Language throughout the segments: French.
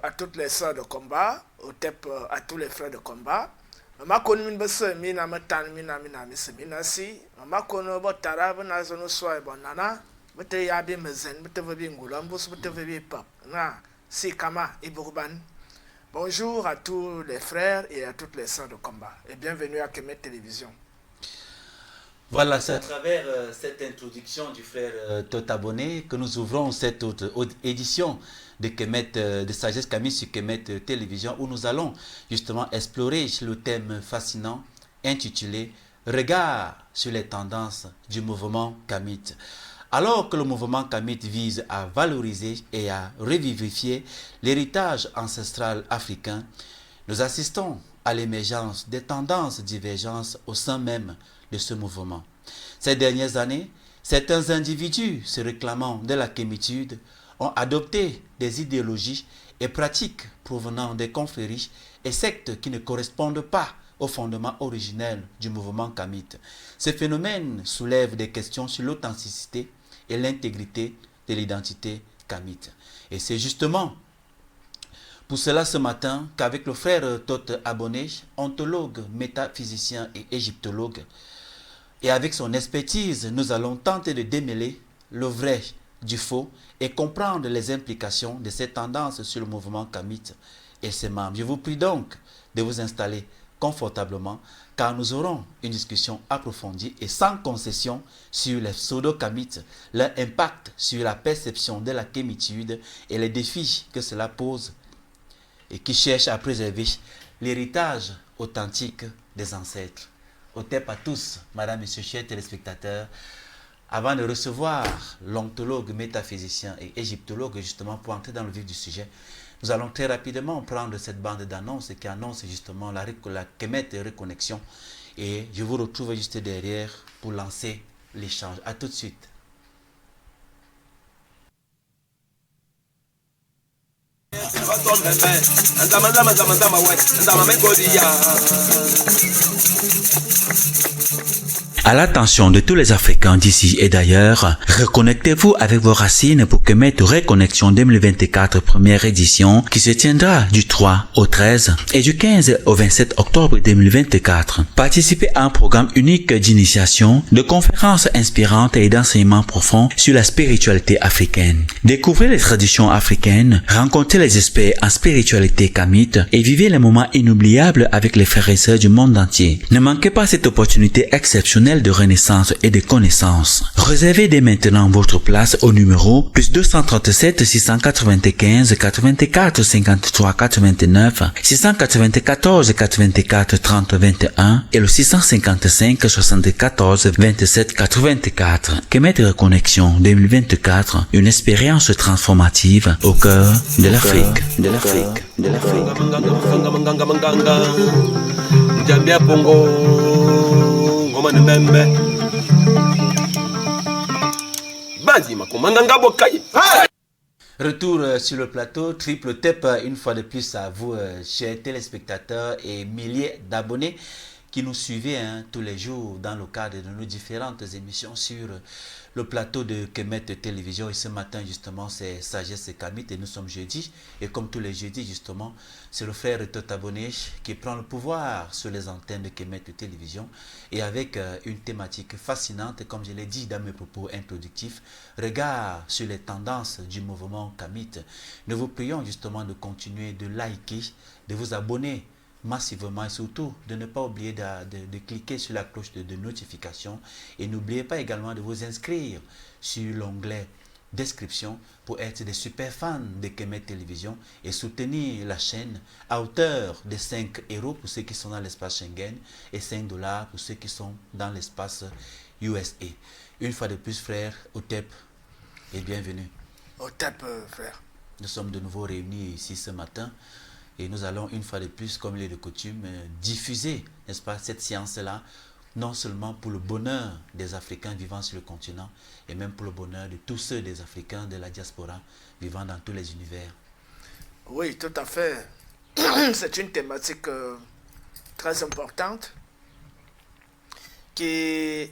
à toutes les sœurs de combat, OTEP à tous les frères de combat. Maman connaît une belle mina metan mina si. Maman connaît bon tara bon azono soa bon nana. Bete yabi mezen bete vebi ngulambus bete vebi pap. Na si kama iburban. Bonjour à tous les frères et à toutes les sœurs de combat et bienvenue à Kemet Télévision. Voilà, c'est à travers cette introduction du frère Totabonné que nous ouvrons cette autre édition de Kemet, de Sagesse Camille sur Kemet Télévision, où nous allons justement explorer le thème fascinant intitulé Regard sur les tendances du mouvement Kamite. Alors que le mouvement Kamite vise à valoriser et à revivifier l'héritage ancestral africain, nous assistons à l'émergence des tendances divergences au sein même de ce mouvement. Ces dernières années, certains individus se réclamant de la kémitude ont adopté des idéologies et pratiques provenant des confréries et sectes qui ne correspondent pas au fondement originel du mouvement kamite. Ce phénomène soulève des questions sur l'authenticité et l'intégrité de l'identité kamite. Et c'est justement pour cela ce matin qu'avec le frère Tot Abonné, ontologue, métaphysicien et égyptologue, et avec son expertise, nous allons tenter de démêler le vrai du faux et comprendre les implications de ces tendances sur le mouvement kamite et ses membres. Je vous prie donc de vous installer confortablement car nous aurons une discussion approfondie et sans concession sur les pseudo-kamites, leur impact sur la perception de la kémitude et les défis que cela pose et qui cherchent à préserver l'héritage authentique des ancêtres. OTEP à tous, madame, monsieur, chers téléspectateurs. Avant de recevoir l'ontologue, métaphysicien et égyptologue, justement pour entrer dans le vif du sujet, nous allons très rapidement prendre cette bande d'annonces qui annonce justement la Kemet Reconnexion. Et je vous retrouve juste derrière pour lancer l'échange. A tout de suite. À l'attention de tous les Africains d'ici et d'ailleurs, reconnectez-vous avec vos racines pour Kemet Reconnexion 2024 première édition qui se tiendra du 3 au 13 et du 15 au 27 octobre 2024. Participez à un programme unique d'initiation, de conférences inspirantes et d'enseignements profonds sur la spiritualité africaine. Découvrez les traditions africaines, rencontrez les experts en spiritualité kamite et vivez les moments inoubliables avec les frères et sœurs du monde entier. Ne manquez pas cette opportunité exceptionnelle de renaissance et de connaissance. Réservez dès maintenant votre place au numéro plus 237 695 84 53 89 694 84 30 21 et le 655 74 27 84. Kemet Reconnexion 2024, une expérience transformative au cœur de l'Afrique. De l'Afrique. De l'Afrique. Retour sur le plateau, triple tep une fois de plus à vous, chers téléspectateurs et milliers d'abonnés qui nous suivez tous les jours dans le cadre de nos différentes émissions sur le plateau de Kemet Télévision. Et ce matin, justement, c'est Sagesse Kamite et nous sommes jeudi. Et comme tous les jeudis, justement, c'est le frère Totabonné qui prend le pouvoir sur les antennes de Kemet Télévision. Et avec une thématique fascinante, comme je l'ai dit dans mes propos introductifs, regard sur les tendances du mouvement Kamite. Nous vous prions justement de continuer de liker, de vous abonner massivement et surtout de ne pas oublier de cliquer sur la cloche de notification et n'oubliez pas également de vous inscrire sur l'onglet description pour être des super fans de Kemet Télévision et soutenir la chaîne à hauteur de 5 € pour ceux qui sont dans l'espace Schengen et 5 $ pour ceux qui sont dans l'espace USA. Une fois de plus, frère OTEP, et bienvenue. OTEP, frère. Nous sommes de nouveau réunis ici ce matin. Et nous allons une fois de plus, comme il est de coutume, diffuser, n'est-ce pas, cette science-là, non seulement pour le bonheur des Africains vivant sur le continent, et même pour le bonheur de tous ceux des Africains de la diaspora vivant dans tous les univers. Oui, tout à fait. C'est une thématique très importante qui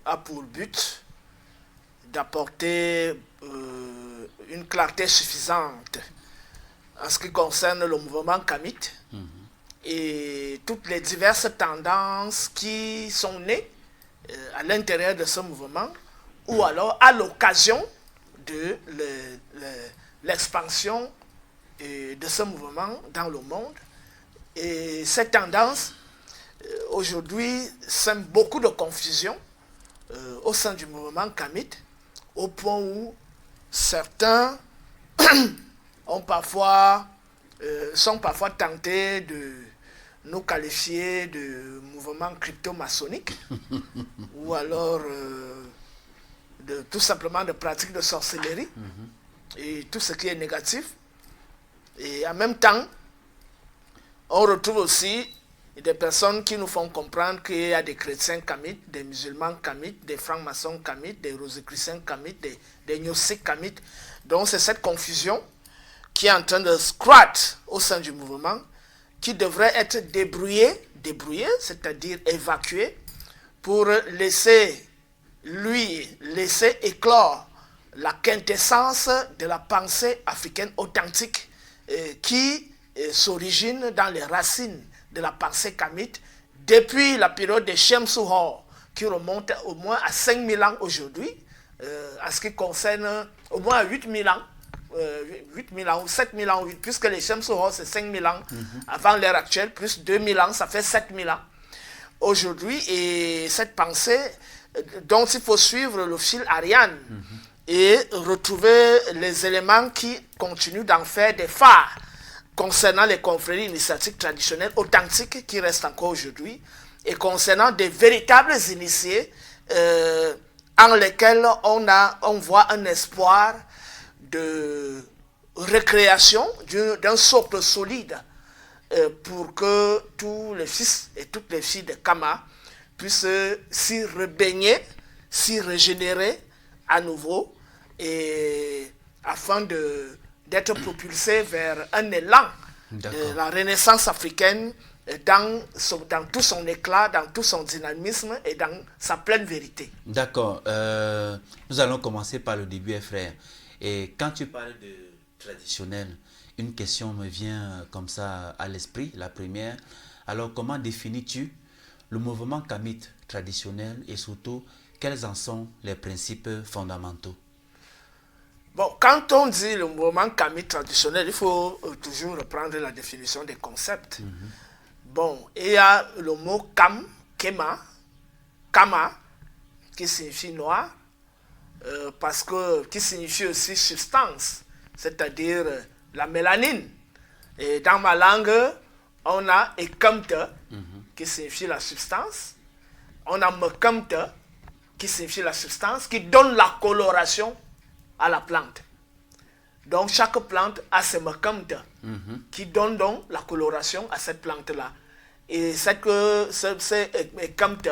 a pour but d'apporter une clarté suffisante en ce qui concerne le mouvement kamite et toutes les diverses tendances qui sont nées à l'intérieur de ce mouvement ou alors à l'occasion de l'expansion de ce mouvement dans le monde. Et cette tendance, aujourd'hui, sème beaucoup de confusion au sein du mouvement kamite, au point où certains sont parfois tentés de nous qualifier de mouvement crypto-maçonnique ou alors tout simplement de pratiques de sorcellerie et tout ce qui est négatif. Et en même temps, on retrouve aussi des personnes qui nous font comprendre qu'il y a des chrétiens kamites, des musulmans kamites, des francs-maçons kamites, des rosicruciens kamites, des gnostiques kamites. Donc c'est cette confusion qui est en train de se croître au sein du mouvement, qui devrait être débrouillée, c'est-à-dire évacuée, pour laisser éclore la quintessence de la pensée africaine authentique qui s'origine dans les racines de la pensée kamite depuis la période des Shemsu Hor, qui remonte au moins à 5000 ans aujourd'hui, en ce qui concerne au moins à 8000 ans, 8000 ans ou 7000 ans, puisque les Shemsu Hor c'est 5000 ans avant l'ère actuelle, plus 2000 ans, ça fait 7000 ans aujourd'hui. Et cette pensée dont il faut suivre le fil Ariane et retrouver les éléments qui continuent d'en faire des phares concernant les confréries initiatiques traditionnelles authentiques qui restent encore aujourd'hui et concernant des véritables initiés en lesquels on voit un espoir de recréation d'un socle solide pour que tous les fils et toutes les filles de Kama puissent s'y rebaigner, s'y régénérer à nouveau et afin d'être propulsés vers un élan de la renaissance africaine dans tout son éclat, dans tout son dynamisme et dans sa pleine vérité. D'accord. Nous allons commencer par le début, frère. Et quand tu parles de traditionnel, une question me vient comme ça à l'esprit, la première. Alors, comment définis-tu le mouvement kamite traditionnel et surtout, quels en sont les principes fondamentaux? Bon, quand on dit le mouvement kamite traditionnel, il faut toujours reprendre la définition des concepts. Bon, il y a le mot kama, qui signifie noir, qui signifie aussi substance, c'est-à-dire la mélanine. Et dans ma langue, on a ekamte, qui signifie la substance. On a mekamte, qui signifie la substance, qui donne la coloration à la plante. Donc chaque plante a ses mekamte, qui donnent donc la coloration à cette plante-là. Et ce mekamte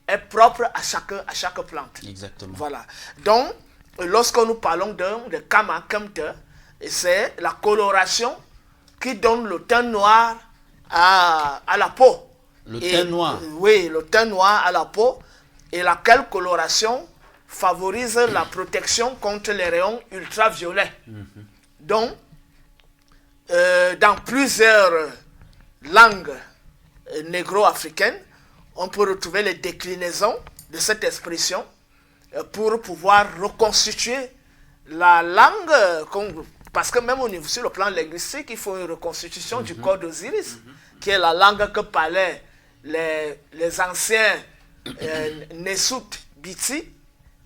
est propre à chaque plante. Exactement. Voilà. Donc, lorsque nous parlons de kamte, c'est la coloration qui donne le teint noir à la peau. Le teint noir? Oui, le teint noir à la peau, et laquelle coloration favorise la protection contre les rayons ultraviolets. Donc, dans plusieurs langues négro-africaines, on peut retrouver les déclinaisons de cette expression pour pouvoir reconstituer la langue, parce que même sur le plan linguistique, il faut une reconstitution du corps d'Osiris, qui est la langue que parlaient les anciens Nesut Biti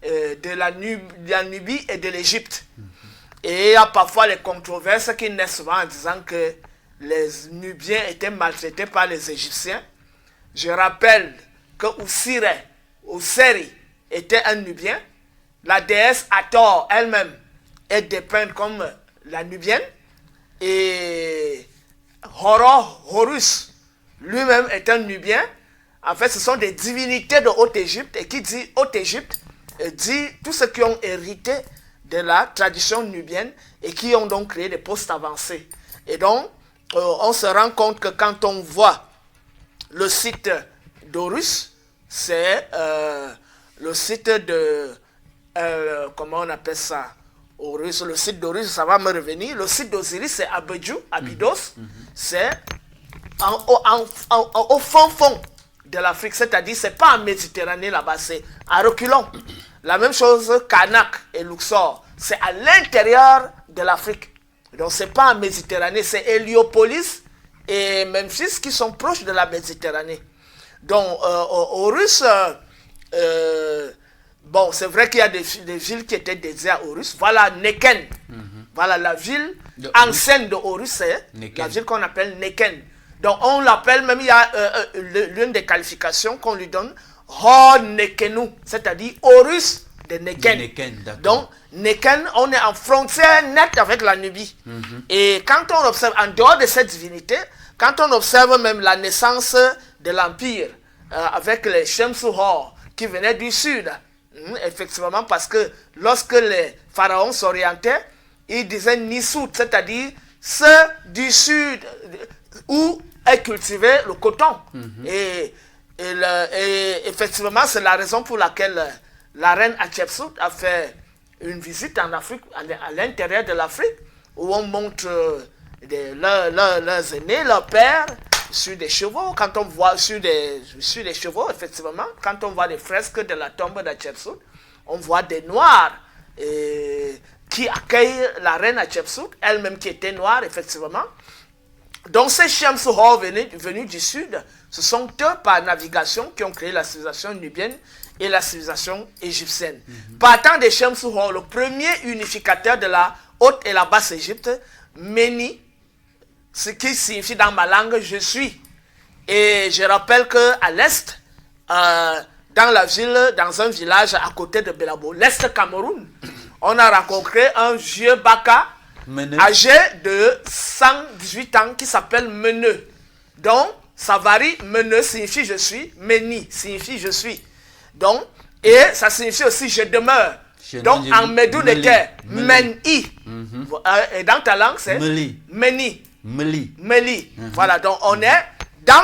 de la Nubie et de l'Égypte. Et il y a parfois les controverses qui naissent souvent en disant que les Nubiens étaient maltraités par les Égyptiens. Je rappelle que Osiri était un Nubien. La déesse Hathor elle-même est dépeinte comme la Nubienne. Et Horus lui-même est un Nubien. En fait, ce sont des divinités de Haute-Égypte. Et qui dit Haute-Égypte dit tous ceux qui ont hérité de la tradition nubienne et qui ont donc créé des postes avancés. Et donc, on se rend compte que quand on voit le site d'Horus, c'est le site de, comment on appelle ça, Horus, le site d'Horus, ça va me revenir. Le site d'Osiris, c'est Abydos. C'est au fond de l'Afrique, c'est-à-dire c'est pas en Méditerranée là-bas, c'est à reculons. La même chose Karnak et Luxor, c'est à l'intérieur de l'Afrique. Donc c'est pas en Méditerranée, c'est Héliopolis et Memphis qui sont proches de la Méditerranée. Donc Horus, bon c'est vrai qu'il y a des villes qui étaient dédiées à Horus. Voilà Neken, voilà la ville ancienne de Horus, c'est la ville qu'on appelle Neken. Donc on l'appelle, même il y a l'une des qualifications qu'on lui donne, Hor Nekenu, c'est-à-dire Horus de Neken. Donc Neken, on est en frontière nette avec la Nubie. Et quand on observe, en dehors de cette divinité, quand on observe même la naissance de l'Empire, avec les Shemsu Hor qui venaient du sud, effectivement, parce que lorsque les pharaons s'orientaient, ils disaient Nisut, c'est-à-dire ceux du sud où est cultivé le coton. Et effectivement, c'est la raison pour laquelle la reine Hatshepsut a fait une visite en Afrique, à l'intérieur de l'Afrique, où on montre leurs aînés, leurs pères, sur des chevaux. Quand on voit sur des chevaux, effectivement, quand on voit les fresques de la tombe d'Hatshepsut, on voit des noirs qui accueillent la reine Hatshepsut, elle-même qui était noire, effectivement. Donc ces Shemsu Hor venus du sud, ce sont eux par navigation qui ont créé la civilisation nubienne et la civilisation égyptienne. Partant des Shemsu Hor, le premier unificateur de la Haute et la Basse Égypte, Meni, ce qui signifie dans ma langue je suis. Et je rappelle qu'à l'est, dans un village à côté de Belabo, l'est Cameroun, on a rencontré un vieux Baka âgé de 118 ans qui s'appelle Meneu. Donc, ça varie. Meneu signifie je suis, Meni signifie je suis. Donc, et ça signifie aussi je demeure. Donc, en Médou n'était Meni. Et dans ta langue, c'est Meni. Meli. Voilà, donc on est dans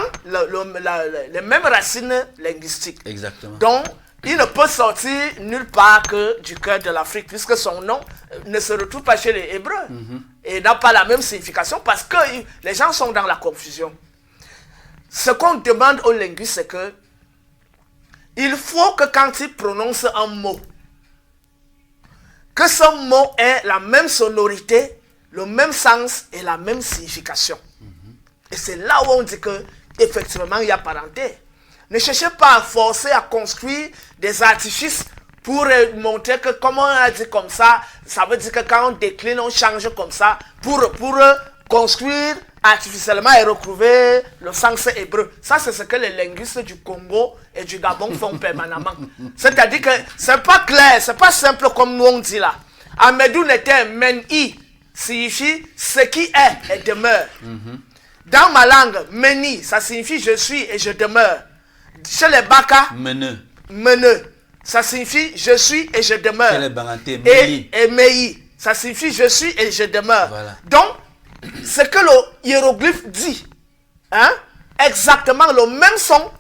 les mêmes racines linguistiques. Exactement. Donc, il ne peut sortir nulle part que du cœur de l'Afrique, puisque son nom ne se retrouve pas chez les Hébreux. Et n'a pas la même signification, parce que les gens sont dans la confusion. Ce qu'on demande aux linguistes, c'est que il faut que quand ils prononcent un mot, que ce mot ait la même sonorité, le même sens et la même signification. Et c'est là où on dit que effectivement il y a parenté. Ne cherchez pas à forcer à construire des artifices pour montrer que comme on a dit comme ça, ça veut dire que quand on décline, on change comme ça pour construire artificiellement et retrouver le sens hébreu. Ça, c'est ce que les linguistes du Congo et du Gabon font permanemment. C'est-à-dire que c'est pas clair, c'est pas simple comme nous on dit là. Amédou n'était Meni signifie ce qui est et demeure. Dans ma langue, Meni, ça signifie je suis et je demeure. Chez les Baka, Meneu, ça signifie je suis et je demeure. Chez les Banganté, et Mei, ça signifie je suis et je demeure. Voilà. Donc, ce que le hiéroglyphe dit, exactement le même son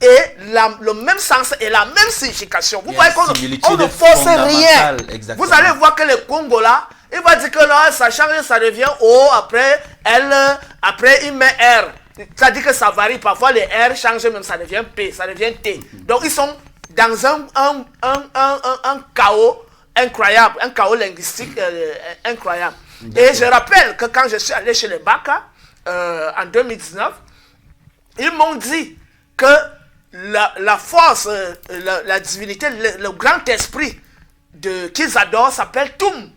et le même sens et la même signification. Vous voyez qu'on ne force rien. Exactement. Vous allez voir que le Congo là, il va dire que là, ça change, ça devient O, après L, après il met R. C'est-à-dire que ça varie. Parfois, les R changent même, ça devient P, ça devient T. Donc, ils sont dans un chaos incroyable, un chaos linguistique incroyable. Et je rappelle que quand je suis allé chez les Baka, en 2019, ils m'ont dit que la force, la divinité, le grand esprit qu'ils adorent s'appelle Toum.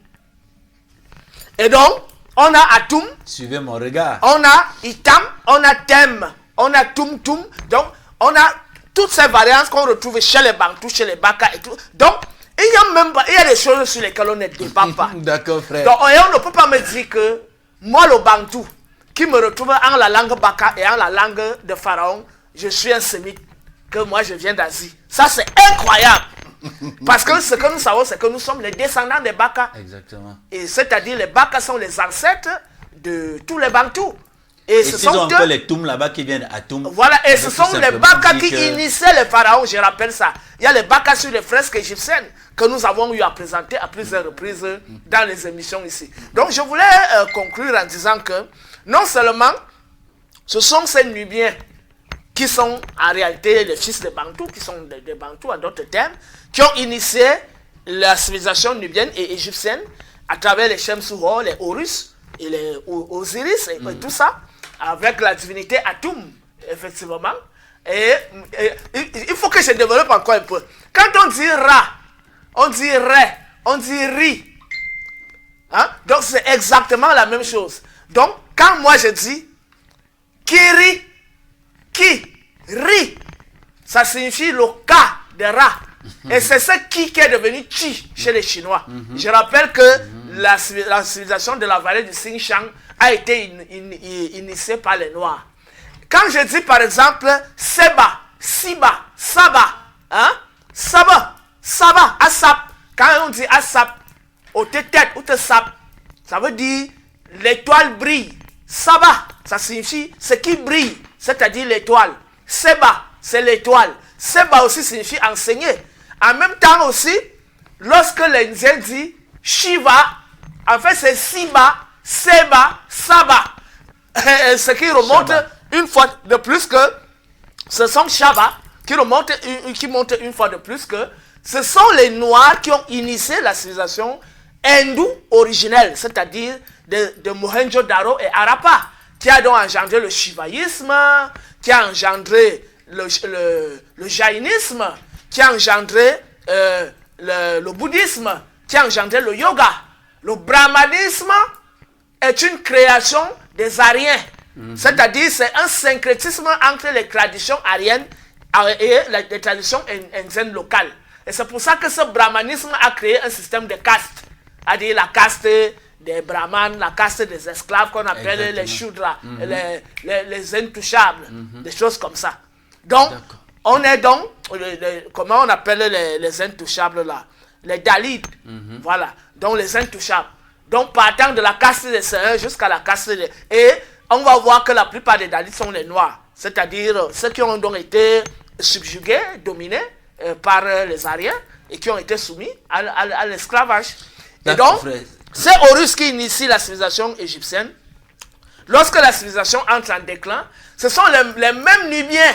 Et donc, on a Atum. Suivez mon regard. On a Itam, on a Tem, on a Tum. Donc, on a toutes ces variantes qu'on retrouve chez les Bantous, chez les Baka et tout. Donc, il y a des choses sur lesquelles on ne débat pas. D'accord, frère. Donc, on ne peut pas me dire que moi, le Bantou, qui me retrouve en la langue Baka et en la langue de Pharaon, je suis un sémite, que moi, je viens d'Asie. Ça, c'est incroyable. Parce que ce que nous savons, c'est que nous sommes les descendants des Baka. Exactement. Et c'est-à-dire les Baka sont les ancêtres de tous les Bantous. Et ce sont encore les Toum là-bas qui viennent à Toum. Voilà, et ce sont les Baka qui initiaient les pharaons, je rappelle ça. Il y a les Baka sur les fresques égyptiennes que nous avons eu à présenter à plusieurs reprises dans les émissions ici. Donc je voulais conclure en disant que non seulement ce sont ces Nubiens qui sont en réalité les fils des Bantous, qui sont des Bantous en d'autres termes, qui ont initié la civilisation nubienne et égyptienne à travers les Shemsuho, les Horus et les Osiris et tout ça, avec la divinité Atum, effectivement. Et il faut que je développe encore un peu. Quand on dit Ra, on dit Ré, on dit Ri. Hein? Donc c'est exactement la même chose. Donc quand moi je dis Kiri, Ki, Ri, ça signifie le Ka de Ra. Et c'est ce qui est devenu Chi chez les Chinois. Je rappelle que la civilisation de la vallée du Xinjiang a été initiée par les Noirs. Quand je dis par exemple Seba, Siba, Saba, hein? Saba, Saba, Asap. Quand on dit Asap, au tête ou te sap, ça veut dire l'étoile brille. Saba, ça signifie ce qui brille, c'est-à-dire l'étoile. Seba, c'est l'étoile. Seba aussi signifie enseigner. En même temps aussi, lorsque l'Indien dit Shiva, en fait c'est Siba, Seba, Saba. Ce qui remonte Shaba. Une fois de plus que ce sont Shaba qui montre une fois de plus que ce sont les Noirs qui ont initié la civilisation hindoue originelle, c'est-à-dire de Mohenjo-Daro et Harappa, qui a donc engendré le shivaïsme, qui a engendré le jaïnisme, qui a engendré le bouddhisme, qui a engendré le yoga. Le brahmanisme est une création des Aryens. C'est-à-dire c'est un syncrétisme entre les traditions aryennes et les traditions indiennes locales. Et c'est pour ça que ce brahmanisme a créé un système de castes. C'est-à-dire la caste des brahmanes, la caste des esclaves qu'on appelle les shudras, les intouchables, des choses comme ça. Donc, on est donc, comment on appelle les intouchables là? Les Dalits, voilà, donc les intouchables. Donc, partant de la caste des Seigneurs jusqu'à la caste des... Et on va voir que la plupart des Dalits sont les Noirs, c'est-à-dire ceux qui ont donc été subjugués, dominés par les Aryens et qui ont été soumis à l'esclavage. Et donc, c'est Horus qui initie la civilisation égyptienne. Lorsque la civilisation entre en déclin, ce sont les mêmes Nubiens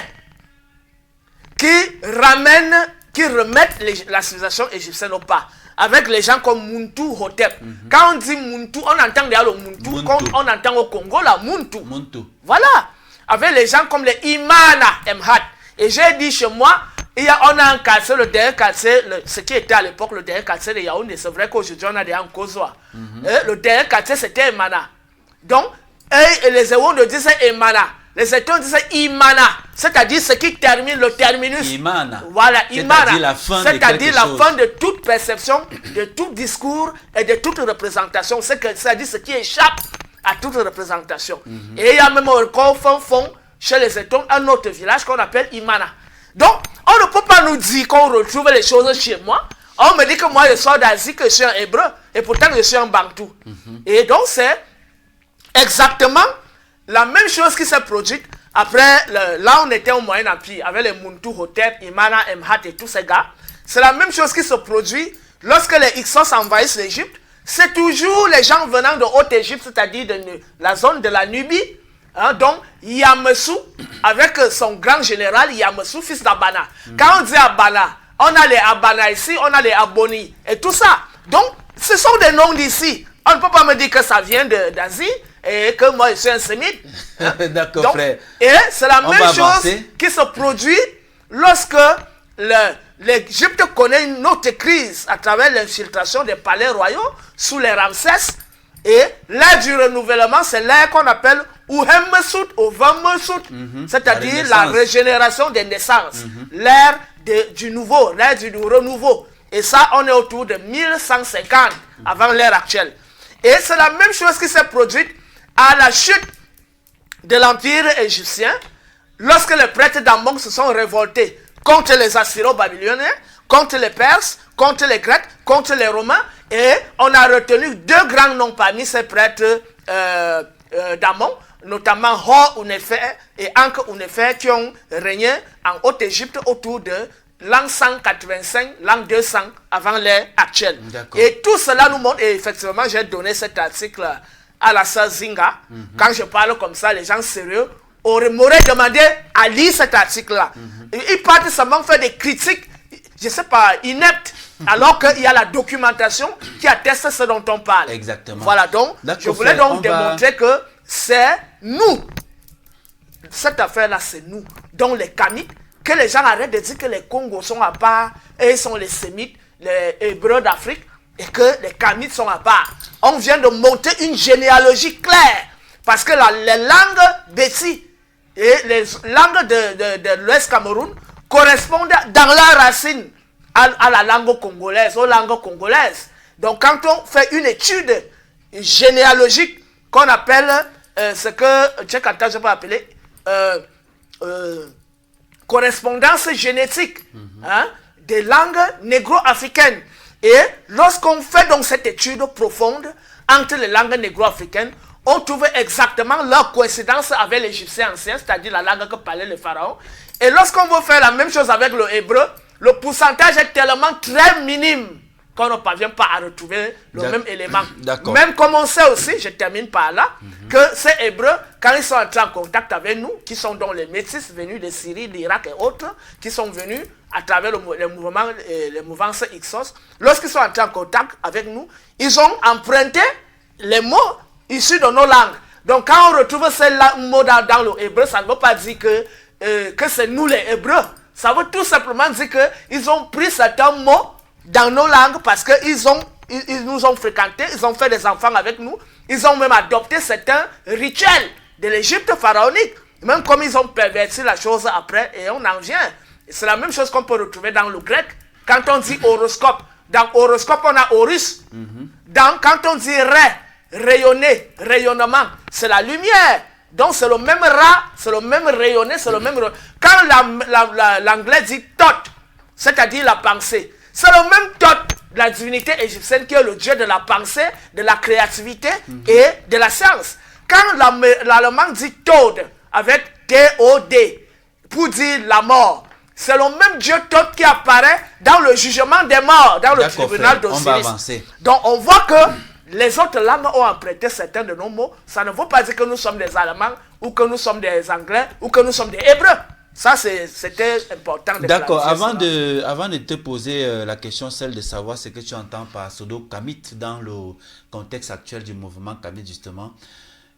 qui remettent la civilisation égyptienne au pas. Avec les gens comme Muntu Hotep. Quand on dit Muntu, on entend derrière le Muntu, comme on entend au Congo la Muntu. Voilà. Avec les gens comme les Imana Emhat. Et j'ai dit chez moi, on a un quartier, le dernier quartier, ce qui était à l'époque le dernier quartier de Yaoundé. C'est vrai qu'aujourd'hui on a des en Kozoa. Le dernier quartier c'était Emana. Donc, et les Ewondo disaient Emana. Les États disaient Imana, c'est-à-dire ce qui termine le terminus. Imana. Voilà, Imana. C'est-à-dire la fin de toute perception, de tout discours et de toute représentation. C'est-à-dire ce qui échappe à toute représentation. Et il y a même au fond, chez les États, un autre village qu'on appelle Imana. Donc, on ne peut pas nous dire qu'on retrouve les choses chez moi. On me dit que moi je sors d'Asie, que je suis un hébreu, et pourtant je suis un bantou. Et donc, c'est exactement la même chose qui s'est produite après, là on était au Moyen Empire, avec les Muntu, Hotep, Imana, Emhat et tous ces gars. C'est la même chose qui se produit lorsque les Hyksos envahissent l'Égypte. C'est toujours les gens venant de Haute-Égypte, c'est-à-dire de la zone de la Nubie. Hein, donc, Yamessou, avec son grand général Yamessou, fils d'Abana. Quand on dit Abana, on a les Abana ici, on a les Aboni, et tout ça. Donc, ce sont des noms d'ici. On ne peut pas me dire que ça vient d'Asie et que moi je suis un sémite. D'accord, frère. Et c'est la même chose qui se produit lorsque l'Égypte connaît une autre crise à travers l'infiltration des palais royaux sous les Ramsès. Et l'ère du renouvellement, c'est l'ère qu'on appelle Ouhemmesut ou Vemmesut, c'est-à-dire la régénération des naissances. L'ère du nouveau, l'ère du renouveau. Et ça, on est autour de 1150 avant l'ère actuelle. Et c'est la même chose qui s'est produite à la chute de l'Empire égyptien, lorsque les prêtres d'Amon se sont révoltés contre les Assyro-Babyloniens, contre les Perses, contre les Grecs, contre les Romains, et on a retenu deux grands noms parmi ces prêtres d'Amon. notamment Ho-Unefer et Ankh-Unefer, qui ont régné en Haute-Égypte autour de l'an 185, l'an 200 avant l'ère actuelle. Et tout cela nous montre, et effectivement, j'ai donné cet article à la sœur Zinga. Quand je parle comme ça, les gens sérieux m'auraient demandé à lire cet article-là. Ils partent seulement faire des critiques, je ne sais pas, ineptes, alors qu'il y a la documentation qui atteste ce dont on parle. Exactement. Voilà, donc, je voulais donc démontrer que c'est nous. Cette affaire-là, c'est nous. Donc, les Kamites, que les gens arrêtent de dire que les Congos sont à part, et ils sont les Sémites, les Hébreux d'Afrique, et que les Kamites sont à part. On vient de monter une généalogie claire, parce que les langues Betsi et les langues de l'Ouest Cameroun correspondent dans la racine à la langue congolaise, aux langues congolaises. Donc, quand on fait une étude généalogique qu'on appelle ce que Tchèque-Anta, je peux appeler correspondance génétique des langues négro-africaines. Et lorsqu'on fait donc cette étude profonde entre les langues négro-africaines, on trouve exactement leur coïncidence avec l'égyptien ancien, c'est-à-dire la langue que parlait le pharaon. Et lorsqu'on veut faire la même chose avec le hébreu, le pourcentage est tellement très minime qu'on ne parvient pas à retrouver le même élément. Même comme on sait aussi, je termine par là, que ces Hébreux, quand ils sont entrés en contact avec nous, qui sont donc les métis venus de Syrie, d'Irak et autres, qui sont venus à travers les mouvances Ixos, lorsqu'ils sont entrés en contact avec nous, ils ont emprunté les mots issus de nos langues. Donc quand on retrouve ces mots dans le hébreu, ça ne veut pas dire que c'est nous les Hébreux. Ça veut tout simplement dire qu'ils ont pris certains mots dans nos langues parce qu'ils nous ont fréquentés, ils ont fait des enfants avec nous, ils ont même adopté certains rituels de l'Égypte pharaonique, même comme ils ont perverti la chose après, et on en vient. C'est la même chose qu'on peut retrouver dans le grec. Quand on dit horoscope, dans horoscope on a Horus. Quand on dit rayonner, rayonnement, c'est la lumière. Donc c'est le même ra, c'est le même rayonner, c'est le même... Quand l'anglais dit thought, c'est-à-dire la pensée, c'est le même thought de la divinité égyptienne qui est le dieu de la pensée, de la créativité et de la science. Quand l'allemand dit Tod, avec T-O-D, pour dire la mort, c'est le même dieu Tod qui apparaît dans le jugement des morts, dans le tribunal d'Osiris. Donc on voit que les autres langues ont emprunté certains de nos mots. Ça ne veut pas dire que nous sommes des Allemands, ou que nous sommes des Anglais, ou que nous sommes des Hébreux. Ça, c'était important. D'accord. Avant de te poser la question, celle de savoir ce que tu entends par pseudo-kamite dans le contexte actuel du mouvement kamite, justement,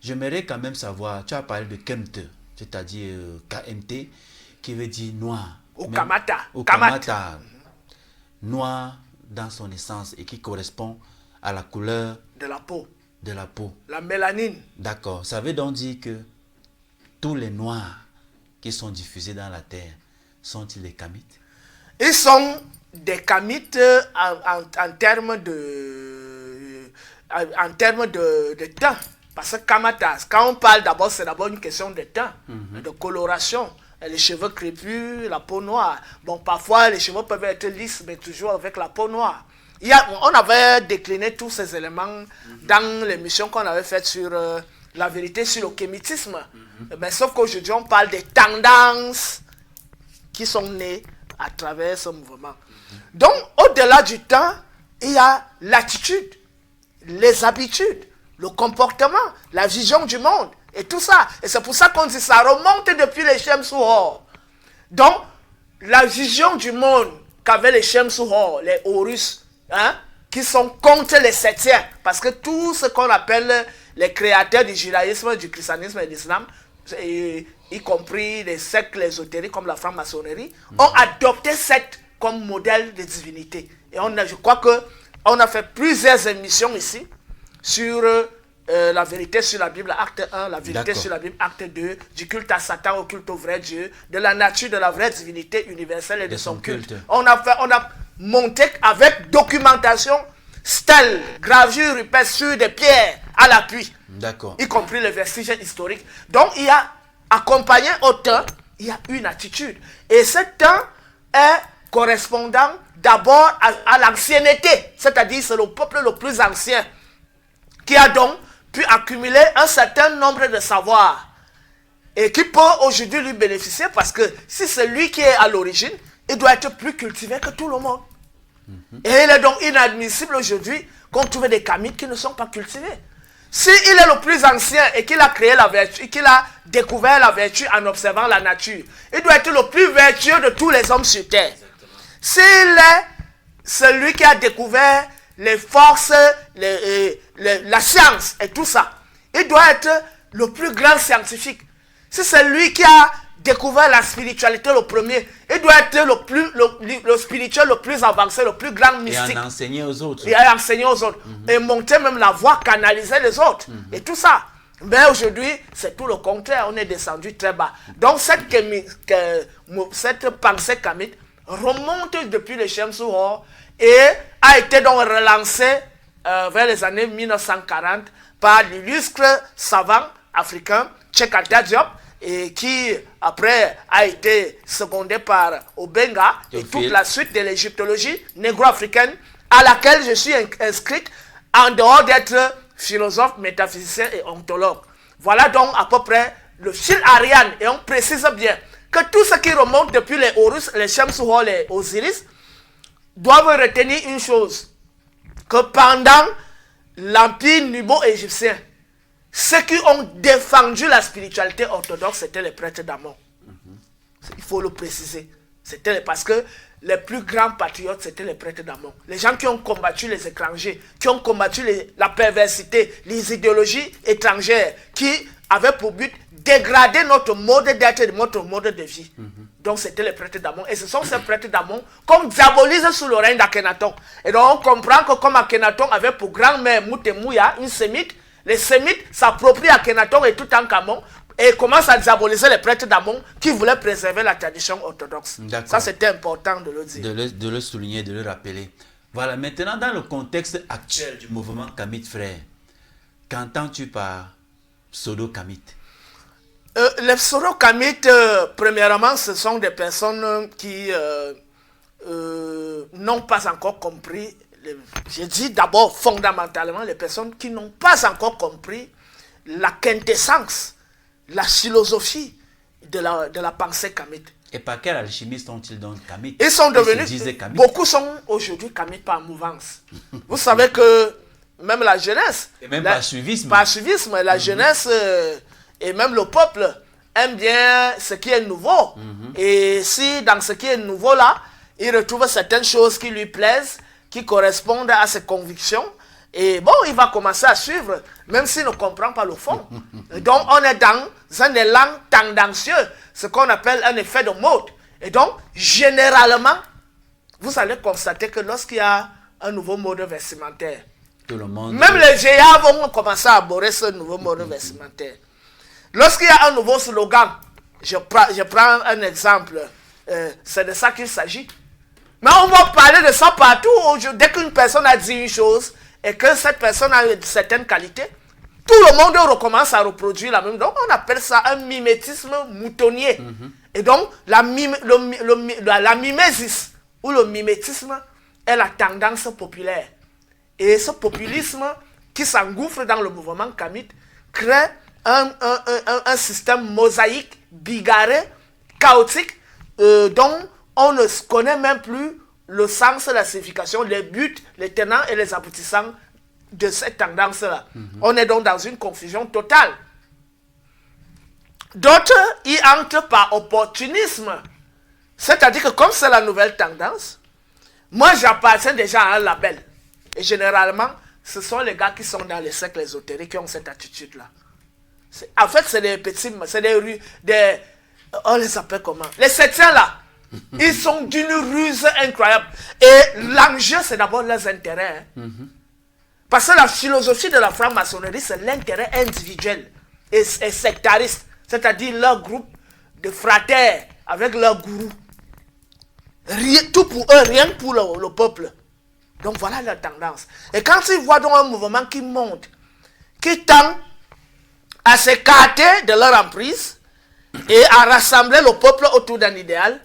j'aimerais quand même savoir, tu as parlé de Kemte, c'est-à-dire KMT, qui veut dire noir. Ou Kamata. Ou Kamata. Noir dans son essence et qui correspond à la couleur de la peau. De la peau. La mélanine. D'accord. Ça veut donc dire que tous les noirs qui sont diffusés dans la terre, sont-ils des kamites? Ils sont des kamites en termes de teint. Parce que kamatas, quand on parle d'abord, c'est d'abord une question de teint, de coloration. Les cheveux crépus, la peau noire. Bon, parfois, les cheveux peuvent être lisses, mais toujours avec la peau noire. On avait décliné tous ces éléments dans l'émission qu'on avait faite sur la vérité sur le kémitisme. Mais sauf qu'aujourd'hui, on parle des tendances qui sont nées à travers ce mouvement. Donc, au-delà du temps, il y a l'attitude, les habitudes, le comportement, la vision du monde et tout ça. Et c'est pour ça qu'on dit ça remonte depuis les Shemsuhor. Donc, la vision du monde qu'avaient les Shemsuhor, les Horus, qui sont contre les septiens, parce que tout ce qu'on appelle les créateurs du judaïsme, du christianisme et de l'islam, y compris les sectes ésotériques comme la franc-maçonnerie, ont adopté cette comme modèle de divinité. Et je crois qu'on a fait plusieurs émissions ici sur la vérité sur la Bible, acte 1, la vérité sur la Bible, acte 2, du culte à Satan au culte au vrai Dieu, de la nature de la vraie divinité universelle et de son culte. On a monté avec documentation, stèles, gravures rupestres sur des pierres à l'appui, y compris les vestiges historiques. Donc il y a accompagné au temps, il y a une attitude. Et ce temps est correspondant d'abord à l'ancienneté, c'est-à-dire c'est le peuple le plus ancien qui a donc pu accumuler un certain nombre de savoirs et qui peut aujourd'hui lui bénéficier parce que si c'est lui qui est à l'origine, il doit être plus cultivé que tout le monde. Et il est donc inadmissible aujourd'hui qu'on trouve des kamites qui ne sont pas cultivés. S'il est le plus ancien et qu'il a créé la vertu, qu'il a découvert la vertu en observant la nature, il doit être le plus vertueux de tous les hommes sur terre. S'il est celui qui a découvert les forces, la science et tout ça, il doit être le plus grand scientifique. Si c'est lui qui a découvert la spiritualité le premier, il doit être le spirituel le plus avancé, le plus grand mystique. Et en enseigner aux autres. Et enseigner aux autres. Et monter même la voie, canaliser les autres. Et tout ça. Mais aujourd'hui, c'est tout le contraire. On est descendu très bas. Donc cette pensée kamite remonte depuis le Shemsuhor et a été donc relancée vers les années 1940 par l'illustre savant africain Cheikh Anta Diop, et qui après a été secondé par Obenga et toute la suite de l'égyptologie négro-africaine à laquelle je suis inscrite en dehors d'être philosophe, métaphysicien et ontologue. Voilà donc à peu près le fil Ariane, et on précise bien que tout ce qui remonte depuis les Horus, les Shemsuhor, les Osiris doivent retenir une chose, que pendant l'empire nubo-égyptien, ceux qui ont défendu la spiritualité orthodoxe, c'était les prêtres d'Amon. Il faut le préciser. C'était parce que les plus grands patriotes, c'était les prêtres d'Amon. Les gens qui ont combattu les étrangers, qui ont combattu la perversité, les idéologies étrangères, qui avaient pour but dégrader notre mode d'être et notre mode de vie. Donc c'était les prêtres d'Amon. Et ce sont ces prêtres d'Amon qu'on diabolise sous le règne d'Akhenaton. Et donc on comprend que comme Akhenaton avait pour grand-mère Moutemouya, une sémite, les sémites s'approprient Akhenaton et tout en Kamon et commencent à diaboliser les prêtres d'Amon qui voulaient préserver la tradition orthodoxe. Ça, c'était important de le dire. De le souligner, de le rappeler. Voilà, maintenant, dans le contexte actuel du mouvement Kamite Frère, qu'entends-tu par pseudo-Kamite? Les pseudo-Kamites, premièrement, ce sont des personnes qui n'ont pas encore compris. Je dis d'abord fondamentalement les personnes qui n'ont pas encore compris la quintessence, la philosophie de la pensée kamite. Et par quel alchimiste sont-ils donc kamites? Ils sont devenus, beaucoup sont aujourd'hui kamites par mouvance. Vous savez que même la jeunesse, et même par suivisme. Par suivisme, la jeunesse et même le peuple aime bien ce qui est nouveau. Et si dans ce qui est nouveau là, il retrouve certaines choses qui lui plaisent, qui correspondent à ses convictions, et bon, il va commencer à suivre, même s'il ne comprend pas le fond. Et donc, on est dans un élan tendancieux, ce qu'on appelle un effet de mode. Et donc, généralement, vous allez constater que lorsqu'il y a un nouveau mode vestimentaire, tout le monde, même les géants vont commencer à aborder ce nouveau mode vestimentaire. Lorsqu'il y a un nouveau slogan, je prends un exemple, c'est de ça qu'il s'agit. Mais on va parler de ça partout. Dès qu'une personne a dit une chose et que cette personne a une certaine qualité, tout le monde recommence à reproduire la même. Donc on appelle ça un mimétisme moutonnier. Et donc la mimésis ou le mimétisme est la tendance populaire. Et ce populisme qui s'engouffre dans le mouvement kamite crée un système mosaïque, bigarré, chaotique, dont on ne connaît même plus le sens, la signification, les buts, les tenants et les aboutissants de cette tendance-là. On est donc dans une confusion totale. D'autres y entrent par opportunisme. C'est-à-dire que comme c'est la nouvelle tendance, moi j'appartiens déjà à un label. Et généralement, ce sont les gars qui sont dans les cercles ésotériques qui ont cette attitude-là. En fait, c'est des petits, c'est des on les appelle comment? Les septiens là. Ils sont d'une ruse incroyable. Et l'enjeu, c'est d'abord leurs intérêts. Parce que la philosophie de la franc-maçonnerie, c'est l'intérêt individuel et sectariste. C'est-à-dire leur groupe de fratres avec leur gourou. Tout pour eux, rien pour le peuple. Donc voilà leur tendance. Et quand ils voient donc un mouvement qui monte, qui tend à s'écarter de leur emprise et à rassembler le peuple autour d'un idéal,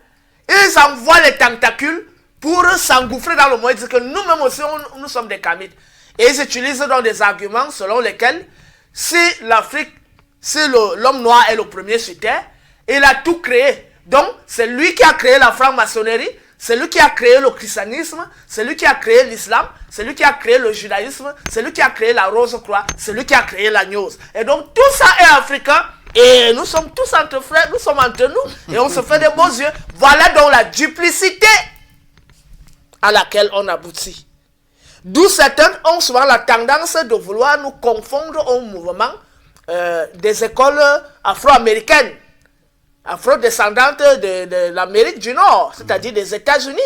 ils envoient les tentacules pour s'engouffrer dans le monde et dire que nous-mêmes aussi, nous sommes des kamites. Et ils utilisent donc des arguments selon lesquels si l'Afrique, si l'homme noir est le premier sur terre, il a tout créé. Donc, c'est lui qui a créé la franc-maçonnerie, c'est lui qui a créé le christianisme, c'est lui qui a créé l'islam, c'est lui qui a créé le judaïsme, c'est lui qui a créé la rose-croix, c'est lui qui a créé la gnose. Et donc, tout ça est africain. Et nous sommes tous entre frères, nous sommes entre nous, et on se fait des beaux yeux. Voilà donc la duplicité à laquelle on aboutit. D'où certains ont souvent la tendance de vouloir nous confondre au mouvement des écoles afro-américaines, afro-descendantes de l'Amérique du Nord, c'est-à-dire des États-Unis,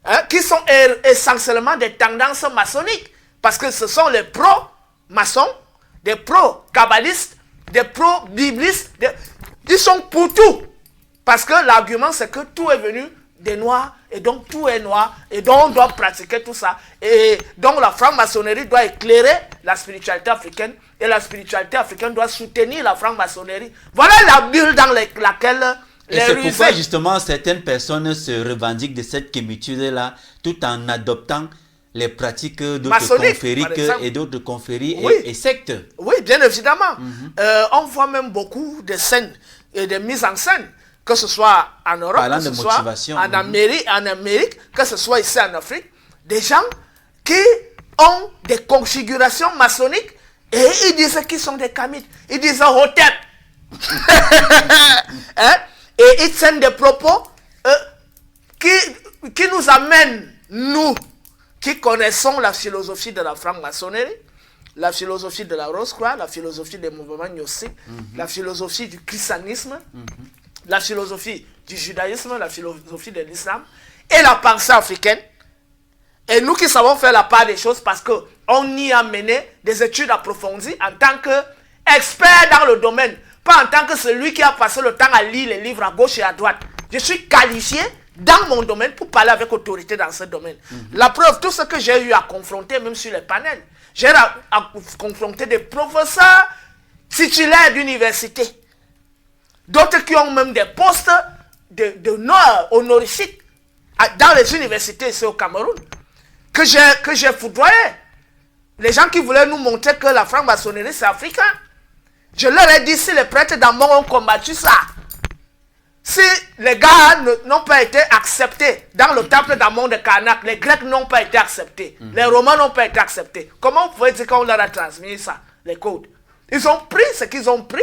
hein, qui sont essentiellement des tendances maçonniques, parce que ce sont les pro-maçons, des pro-kabbalistes, des pro-biblistes, ils sont pour tout. Parce que l'argument, c'est que tout est venu des Noirs, et donc tout est noir, et donc on doit pratiquer tout ça. Et donc la franc-maçonnerie doit éclairer la spiritualité africaine, et la spiritualité africaine doit soutenir la franc-maçonnerie. Voilà la bulle dans laquelle et c'est pourquoi justement certaines personnes se revendiquent de cette communauté-là, tout en adoptant les pratiques d'autres confréries et d'autres confréries et sectes. Oui, bien évidemment. On voit même beaucoup de scènes et de mises en scène, que ce soit en Europe, que ce soit en Amérique, que ce soit ici en Afrique, des gens qui ont des configurations maçonniques et ils disent qu'ils sont des kamites. Ils disent Hotep. Hein? Et ils tiennent des propos qui nous amènent, nous, qui connaissons la philosophie de la franc-maçonnerie, la philosophie de la Rose-Croix, la philosophie des mouvements gnostiques, la philosophie du christianisme, la philosophie du judaïsme, la philosophie de l'islam et la pensée africaine. Et nous qui savons faire la part des choses parce qu'on y a mené des études approfondies en tant qu'expert dans le domaine, pas en tant que celui qui a passé le temps à lire les livres à gauche et à droite. Je suis qualifié dans mon domaine pour parler avec autorité dans ce domaine. La preuve, tout ce que j'ai eu à confronter, même sur les panels, j'ai à confronter des professeurs titulaires d'université, d'autres qui ont même des postes d'honneur honorifiques dans les universités ici au Cameroun, que j'ai foudroyé. Les gens qui voulaient nous montrer que la franc-maçonnerie c'est africain. Je leur ai dit, si les prêtres d'Amon ont combattu ça, si les gars n'ont pas été acceptés dans le temple d'Amon de Karnak, les Grecs n'ont pas été acceptés, les Romains n'ont pas été acceptés, comment vous pouvez dire qu'on leur a transmis ça, les codes? Ils ont pris ce qu'ils ont pris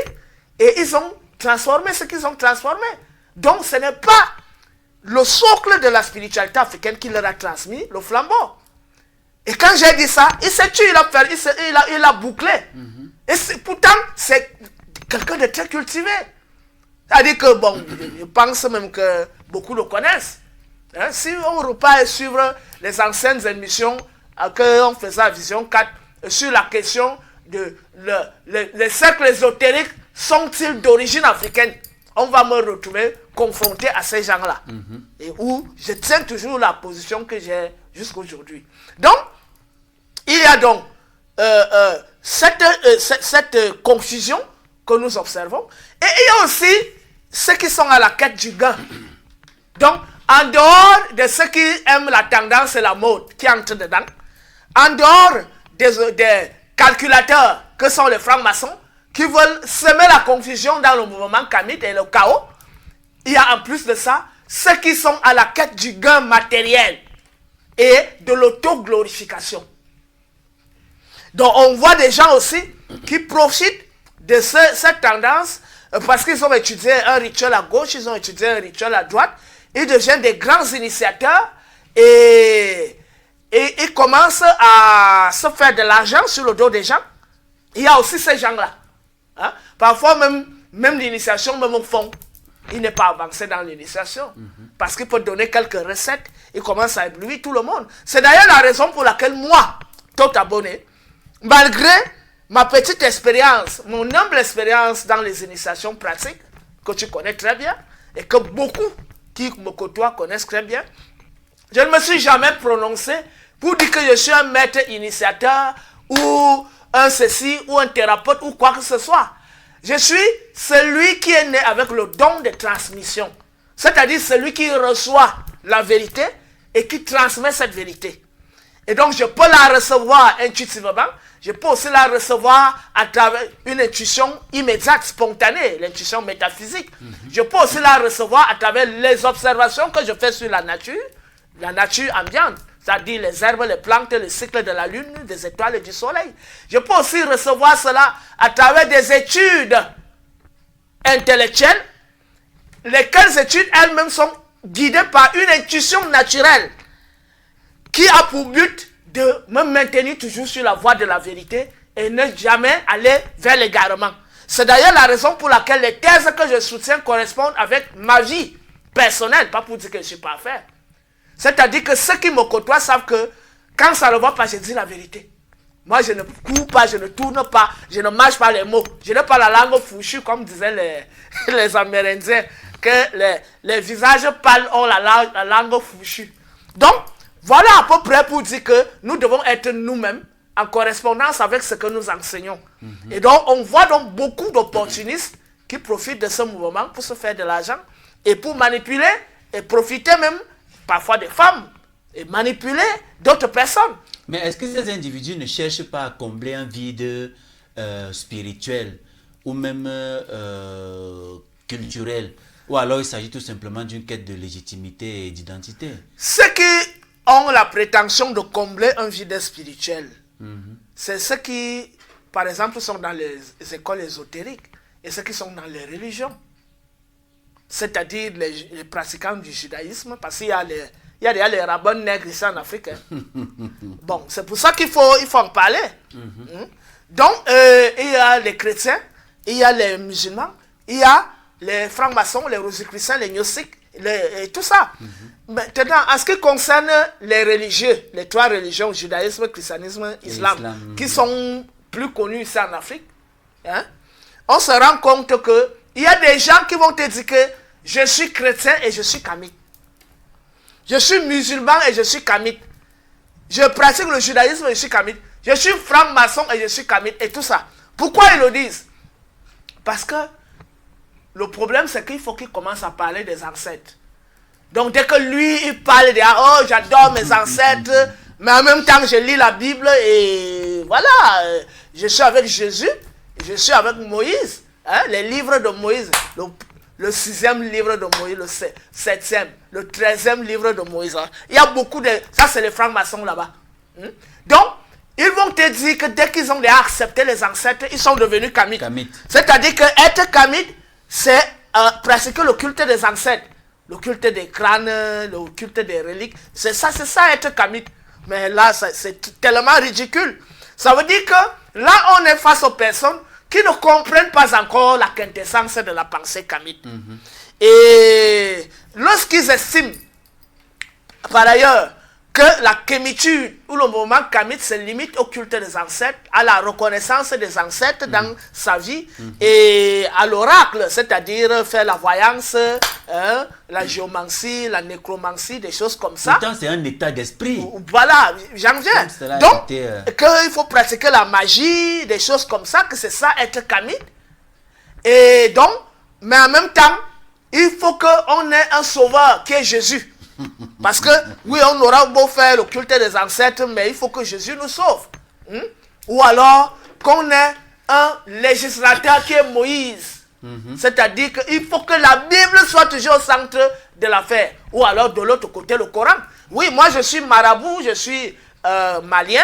et ils ont transformé ce qu'ils ont transformé. Donc ce n'est pas le socle de la spiritualité africaine qui leur a transmis le flambeau. Et quand j'ai dit ça, il s'est tué, il a bouclé. Et pourtant, c'est quelqu'un de très cultivé. C'est-à-dire que, bon, je pense même que beaucoup le connaissent. Hein, si on repart et suivre les anciennes émissions qu'on faisait à Vision 4 sur la question de les cercles ésotériques sont-ils d'origine africaine, on va me retrouver confronté à ces gens-là. Et où je tiens toujours la position que j'ai jusqu'à aujourd'hui. Donc, il y a donc cette confusion que nous observons. Et il y a aussi ceux qui sont à la quête du gain. Donc, en dehors de ceux qui aiment la tendance et la mode qui entrent dedans, en dehors des calculateurs que sont les francs-maçons, qui veulent semer la confusion dans le mouvement kamite et le chaos, il y a en plus de ça, ceux qui sont à la quête du gain matériel et de l'auto-glorification. Donc on voit des gens aussi qui profitent de cette tendance parce qu'ils ont étudié un rituel à gauche, ils ont étudié un rituel à droite, ils deviennent des grands initiateurs et ils commencent à se faire de l'argent sur le dos des gens. Il y a aussi ces gens-là. Hein? Parfois même l'initiation, même au fond, il n'est pas avancé dans l'initiation. Parce qu'il peut donner quelques recettes, il commence à éblouir tout le monde. C'est d'ailleurs la raison pour laquelle moi, tout abonné, malgré ma petite expérience, mon humble expérience dans les initiations pratiques, que tu connais très bien, et que beaucoup qui me côtoient connaissent très bien, je ne me suis jamais prononcé pour dire que je suis un maître initiateur ou un ceci ou un thérapeute ou quoi que ce soit. Je suis celui qui est né avec le don de transmission. C'est-à-dire celui qui reçoit la vérité et qui transmet cette vérité. Et donc je peux la recevoir intuitivement, Je peux aussi la recevoir à travers une intuition immédiate, spontanée, l'intuition métaphysique. Je peux aussi la recevoir à travers les observations que je fais sur la nature ambiante, c'est-à-dire les herbes, les plantes, le cycle de la lune, des étoiles et du soleil. Je peux aussi recevoir cela à travers des études intellectuelles, lesquelles études elles-mêmes sont guidées par une intuition naturelle qui a pour but de me maintenir toujours sur la voie de la vérité et ne jamais aller vers l'égarement. C'est d'ailleurs la raison pour laquelle les thèses que je soutiens correspondent avec ma vie personnelle, pas pour dire que je ne suis pas fait. C'est-à-dire que ceux qui me côtoient savent que quand ça ne va pas, je dis la vérité. Moi, je ne cours pas, je ne tourne pas, je ne mâche pas les mots. Je n'ai pas la langue fourchue, comme disaient les Amérindiens, que les visages pâles ont la langue fourchue. Donc, voilà à peu près pour dire que nous devons être nous-mêmes en correspondance avec ce que nous enseignons. Et donc, on voit donc beaucoup d'opportunistes qui profitent de ce mouvement pour se faire de l'argent et pour manipuler et profiter même parfois des femmes et manipuler d'autres personnes. Mais est-ce que ces individus ne cherchent pas à combler un vide spirituel ou même culturel? Ou alors il s'agit tout simplement d'une quête de légitimité et d'identité? Ceux qui ont la prétention de combler un vide spirituel, c'est ceux qui, par exemple, sont dans les écoles ésotériques et ceux qui sont dans les religions. C'est-à-dire les pratiquants du judaïsme, parce qu'il y a les rabbins nègres ici en Afrique. Hein. Bon, c'est pour ça qu'il faut en parler. Donc, il y a les chrétiens, il y a les musulmans, il y a les francs-maçons, les rosicruciens, les gnostiques, et tout ça. Maintenant, en ce qui concerne les religieux, les trois religions, judaïsme, christianisme, islam, qui sont plus connus ici en Afrique, hein, on se rend compte que il y a des gens qui vont te dire que je suis chrétien et je suis kamite. Je suis musulman et je suis kamite. Je pratique le judaïsme et je suis kamite. Je suis franc-maçon et je suis kamite et tout ça. Pourquoi ils le disent? Parce que le problème, c'est qu'il faut qu'il commence à parler des ancêtres. Donc dès que lui, il parle de « Oh, j'adore mes ancêtres », mais en même temps, je lis la Bible et voilà, je suis avec Jésus, je suis avec Moïse. Hein, les livres de Moïse, le 6e livre de Moïse, le 7e, le 13e livre de Moïse. Hein. Il y a beaucoup de... Ça, c'est les francs-maçons là-bas. Donc, ils vont te dire que dès qu'ils ont déjà accepté les ancêtres, ils sont devenus kamites. C'est-à-dire que être kamite, c'est pratiquer le culte des ancêtres. Le culte des crânes, le culte des reliques. C'est ça être kamite. Mais là, c'est tellement ridicule. Ça veut dire que là, on est face aux personnes qui ne comprennent pas encore la quintessence de la pensée kamite. Et lorsqu'ils estiment, par ailleurs, que la kémitude ou le mouvement kamite se limite au culte des ancêtres, à la reconnaissance des ancêtres dans sa vie et à l'oracle, c'est-à-dire faire la voyance, hein, la géomancie, la nécromancie, des choses comme ça. Pourtant, c'est un état d'esprit. Voilà, j'en viens. Donc, qu'il faut pratiquer la magie, des choses comme ça, que c'est ça être kamite. Et donc, mais en même temps, il faut qu'on ait un sauveur qui est Jésus. Parce que, oui, on aura beau faire le culte des ancêtres, mais il faut que Jésus nous sauve. Ou alors, qu'on ait un législateur qui est Moïse. C'est-à-dire qu'il faut que la Bible soit toujours au centre de l'affaire. Ou alors, de l'autre côté, le Coran. Oui, moi, je suis marabout, je suis malien,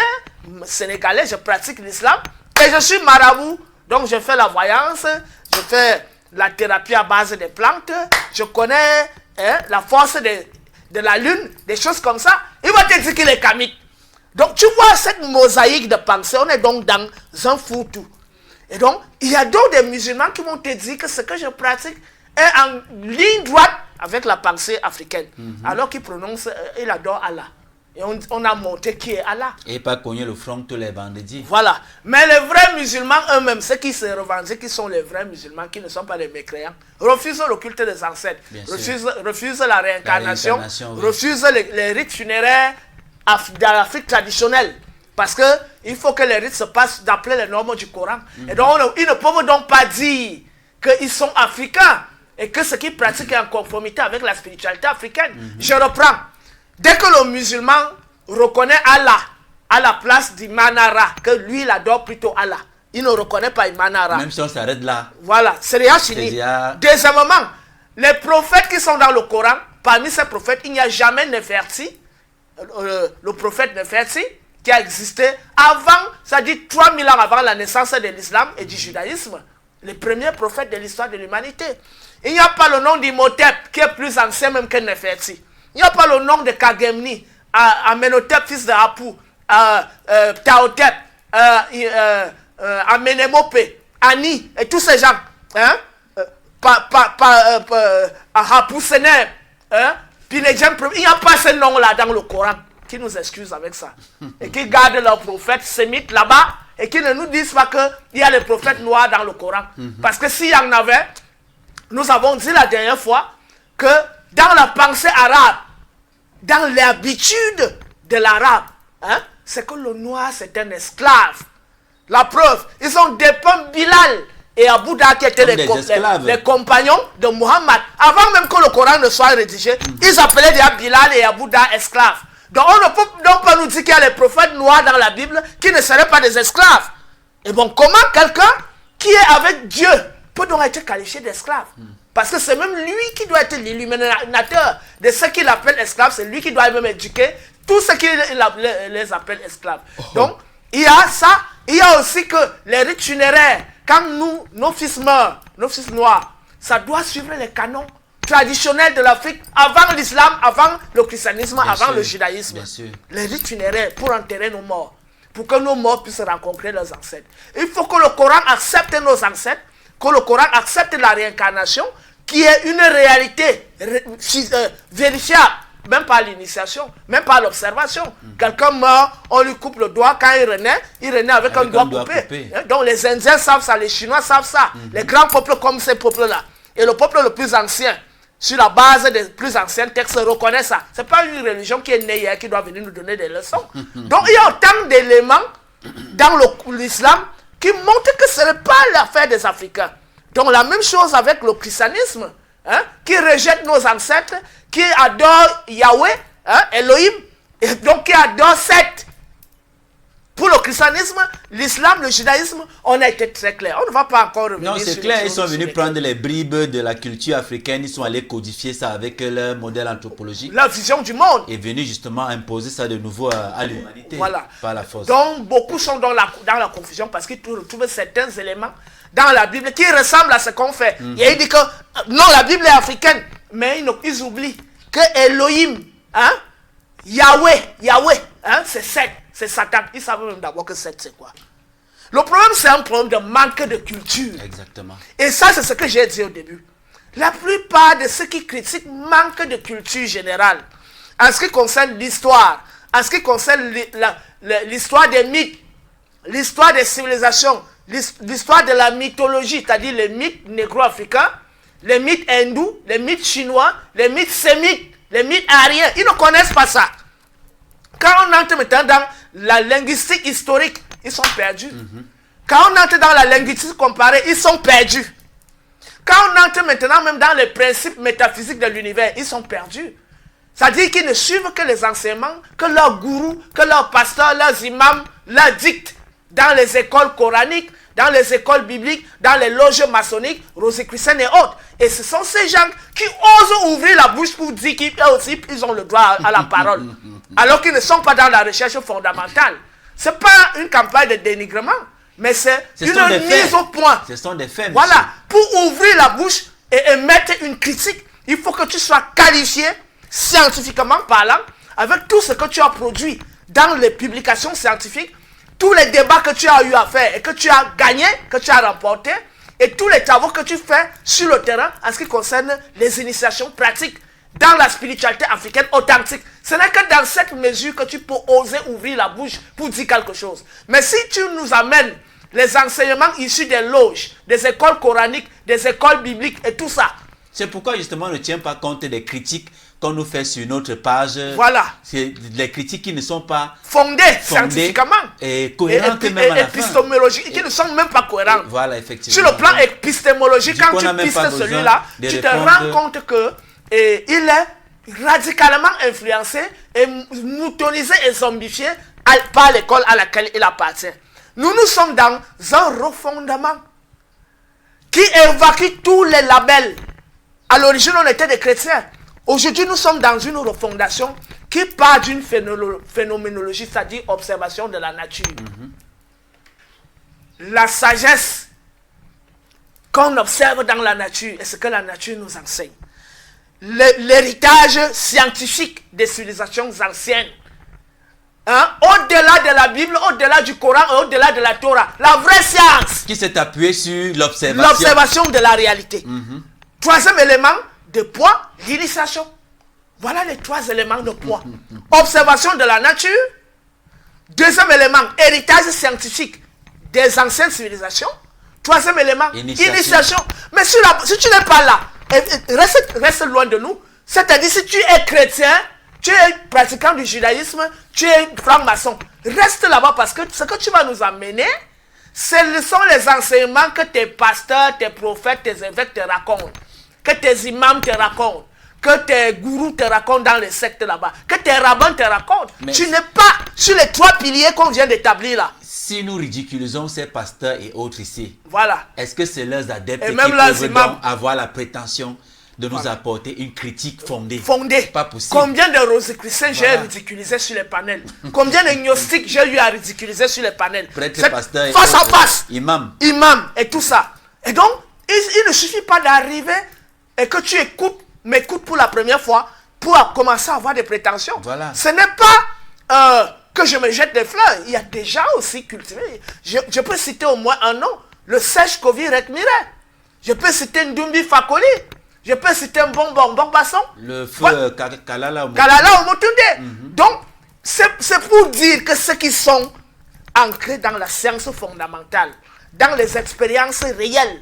sénégalais, je pratique l'islam. Et je suis marabout, donc je fais la voyance, je fais la thérapie à base des plantes, je connais la force de la lune, des choses comme ça. Il va te dire qu'il est kamite. Donc tu vois cette mosaïque de pensée, on est donc dans un foutu. Et donc, il y a d'autres des musulmans qui vont te dire que ce que je pratique est en ligne droite avec la pensée africaine. Alors qu'il prononce, il adore Allah. Et on a montré qui est Allah. Et pas cogner le front tous les vendredis. Voilà. Mais les vrais musulmans eux-mêmes, ceux qui se revendiquent, qui sont les vrais musulmans, qui ne sont pas des mécréants, refusent le culte des ancêtres, refusent la réincarnation, refusent les rites funéraires dans l'Afrique traditionnelle. Parce qu'il faut que les rites se passent d'après les normes du Coran. Et donc, ils ne peuvent donc pas dire qu'ils sont africains et que ce qu'ils pratiquent est en conformité avec la spiritualité africaine. Je reprends. Dès que le musulman reconnaît Allah à la place d'Imanara, que lui, il adore plutôt Allah. Il ne reconnaît pas Imanara. Même si on s'arrête là. Voilà, c'est déjà fini. Deuxièmement, les prophètes qui sont dans le Coran, parmi ces prophètes, il n'y a jamais Neferti, le prophète Neferti, qui a existé avant, c'est-à-dire 3000 ans avant la naissance de l'islam et du judaïsme. Les premiers prophètes de l'histoire de l'humanité. Il n'y a pas le nom d'Imhotep, qui est plus ancien même que Neferti. Il n'y a pas le nom de Kagemni, Amenhotep, fils de Apu, Taotep, Amenemope, Ani, et tous ces gens. Hein? Hapusener, Pinedjem, il n'y a pas ce nom-là dans le Coran qui nous excuse avec ça. Et qui gardent leurs prophètes sémites là-bas et qui ne nous disent pas qu'il y a les prophètes noirs dans le Coran. Parce que s'il y en avait, nous avons dit la dernière fois que dans la pensée arabe, dans l'habitude de l'arabe, hein, c'est que le noir c'est un esclave. La preuve, ils ont dépeint Bilal et Abu Dha qui étaient les compagnons de Muhammad. Avant même que le Coran ne soit rédigé, ils appelaient déjà Bilal et Abu Dha esclaves. Donc on ne peut donc pas nous dire qu'il y a les prophètes noirs dans la Bible qui ne seraient pas des esclaves. Et bon, comment quelqu'un qui est avec Dieu peut donc être qualifié d'esclave? Parce que c'est même lui qui doit être l'illuminateur de ce qu'il appelle esclaves. C'est lui qui doit même éduquer tous ceux qui les appellent esclaves. Donc, il y a ça. Il y a aussi que les rites funéraires, quand nos fils meurent, nos fils noirs, ça doit suivre les canons traditionnels de l'Afrique avant l'islam, avant le christianisme, avant le judaïsme. Les rites funéraires pour enterrer nos morts, pour que nos morts puissent rencontrer leurs ancêtres. Il faut que le Coran accepte nos ancêtres, que le Coran accepte la réincarnation, qui est une réalité vérifiable, même par l'initiation, même par l'observation. Quelqu'un meurt, on lui coupe le doigt, quand il renaît avec un doigt coupé. Donc les Indiens savent ça, les Chinois savent ça, les grands peuples comme ces peuples-là. Et le peuple le plus ancien, sur la base des plus anciens textes, reconnaît ça. Ce n'est pas une religion qui est née hier, qui doit venir nous donner des leçons. Donc il y a autant d'éléments dans l'islam qui montrent que ce n'est pas l'affaire des Africains. Donc la même chose avec le christianisme, hein, qui rejette nos ancêtres, qui adore Yahweh, hein, Elohim, et donc qui adore Seth. Pour le christianisme, l'islam, le judaïsme, on a été très clair. On ne va pas encore revenir. Non, c'est clair, ils sont venus prendre les bribes de la culture africaine, ils sont allés codifier ça avec leur modèle anthropologique. La vision du monde. Et venus justement imposer ça de nouveau à l'humanité. Voilà. Par la force. Donc, beaucoup sont dans la confusion parce qu'ils retrouvent certains éléments dans la Bible qui ressemblent à ce qu'on fait. Et ils disent que, non, la Bible est africaine. Mais ils oublient que Elohim, hein, Yahweh, hein, c'est Seth. C'est Satan. Ils savent même d'abord que c'est quoi. Le problème, c'est un problème de manque de culture. Exactement. Et ça, c'est ce que j'ai dit au début. La plupart de ceux qui critiquent manquent de culture générale. En ce qui concerne l'histoire, en ce qui concerne l'histoire des mythes, l'histoire des civilisations, l'histoire de la mythologie, c'est-à-dire les mythes négro-africains, les mythes hindous, les mythes chinois, les mythes sémites, les mythes aryens. Ils ne connaissent pas ça. Quand on entre maintenant dans la linguistique historique, ils sont perdus. Quand on entre dans la linguistique comparée, ils sont perdus. Quand on entre maintenant même dans les principes métaphysiques de l'univers, ils sont perdus. C'est-à-dire qu'ils ne suivent que les enseignements que leurs gourous, que leurs pasteurs, leurs imams leur dictent dans les écoles coraniques, dans les écoles bibliques, dans les loges maçonniques, rosicruciennes et autres. Et ce sont ces gens qui osent ouvrir la bouche pour dire qu'ils aussi ils ont le droit à la parole. Alors qu'ils ne sont pas dans la recherche fondamentale. Ce n'est pas une campagne de dénigrement, mais c'est une mise au point. Ce sont des faits. Voilà. Pour ouvrir la bouche et émettre une critique, il faut que tu sois qualifié, scientifiquement parlant, avec tout ce que tu as produit dans les publications scientifiques, tous les débats que tu as eu à faire et que tu as gagné, que tu as remporté, et tous les travaux que tu fais sur le terrain en ce qui concerne les initiations pratiques dans la spiritualité africaine authentique. Ce n'est que dans cette mesure que tu peux oser ouvrir la bouche pour dire quelque chose. Mais si tu nous amènes les enseignements issus des loges, des écoles coraniques, des écoles bibliques et tout ça. C'est pourquoi justement on ne tient pas compte des critiques qu'on nous fait sur notre page. Voilà. C'est les critiques qui ne sont pas fondées scientifiquement et cohérentes même à la épistémologiques, qui ne sont même pas cohérentes. Voilà, effectivement. Sur le plan épistémologique, quand tu pistes celui-là, tu te rends compte que il est radicalement influencé et moutonisé et zombifié par l'école à laquelle il appartient. Nous sommes dans un refondement qui évacue tous les labels. À l'origine, on était des chrétiens. Aujourd'hui, nous sommes dans une refondation qui part d'une phénoménologie, c'est-à-dire observation de la nature. La sagesse qu'on observe dans la nature est ce que la nature nous enseigne. L'héritage scientifique des civilisations anciennes. Au-delà de la Bible, au-delà du Coran et au-delà de la Torah. La vraie science. Qui s'est appuyée sur l'observation. L'observation de la réalité. Troisième élément de poids, l'initiation. Voilà les 3 éléments de poids. Observation de la nature. Deuxième élément, héritage scientifique des anciennes civilisations. Troisième élément, initiation. Mais si tu n'es pas là, reste loin de nous. C'est-à-dire si tu es chrétien, tu es pratiquant du judaïsme, tu es franc-maçon. Reste là-bas parce que ce que tu vas nous amener, ce sont les enseignements que tes pasteurs, tes prophètes, tes évêques te racontent. Que tes imams te racontent. Que tes gourous te racontent dans les sectes là-bas. Que tes rabbins te racontent. Mais tu n'es pas sur les 3 piliers qu'on vient d'établir là. Si nous ridiculisons ces pasteurs et autres ici, voilà. Est-ce que c'est leurs adeptes qui peuvent donc avoir la prétention de nous apporter une critique fondée? Pas possible. Combien de rosicruciens j'ai ridiculisé sur les panels? Combien de gnostiques j'ai eu à ridiculiser sur les panels? Prêtre, pasteur, face à face. Imam et tout ça. Et donc, il ne suffit pas d'arriver et que tu m'écoutes pour la première fois pour commencer à avoir des prétentions. Voilà. Ce n'est pas que je me jette des fleurs. Il y a déjà aussi cultivé. Je peux citer au moins un nom. Le Sèche Kovi Rekmire. Je peux citer Ndumbi Fakoli. Je peux citer un Bonbon Basson. Le feu Kalala Omotunde. Donc, c'est pour dire que ceux qui sont ancrés dans la science fondamentale, dans les expériences réelles,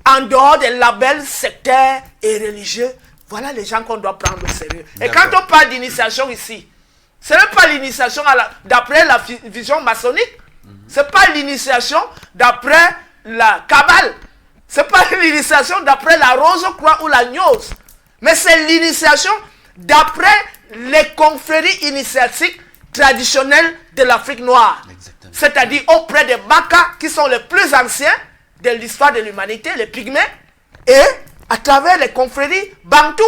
en dehors des labels sectaires et religieux, voilà les gens qu'on doit prendre au sérieux. Et quand on parle d'initiation ici, ce n'est pas l'initiation d'après la vision maçonnique, ce n'est pas l'initiation d'après la Kabbale, ce n'est pas l'initiation d'après la Rose-Croix ou la Gnose, mais c'est l'initiation d'après les confréries initiatiques traditionnelles de l'Afrique noire. C'est-à-dire auprès des Baka qui sont les plus anciens de l'histoire de l'humanité, les Pygmées, et à travers les confréries Bantou.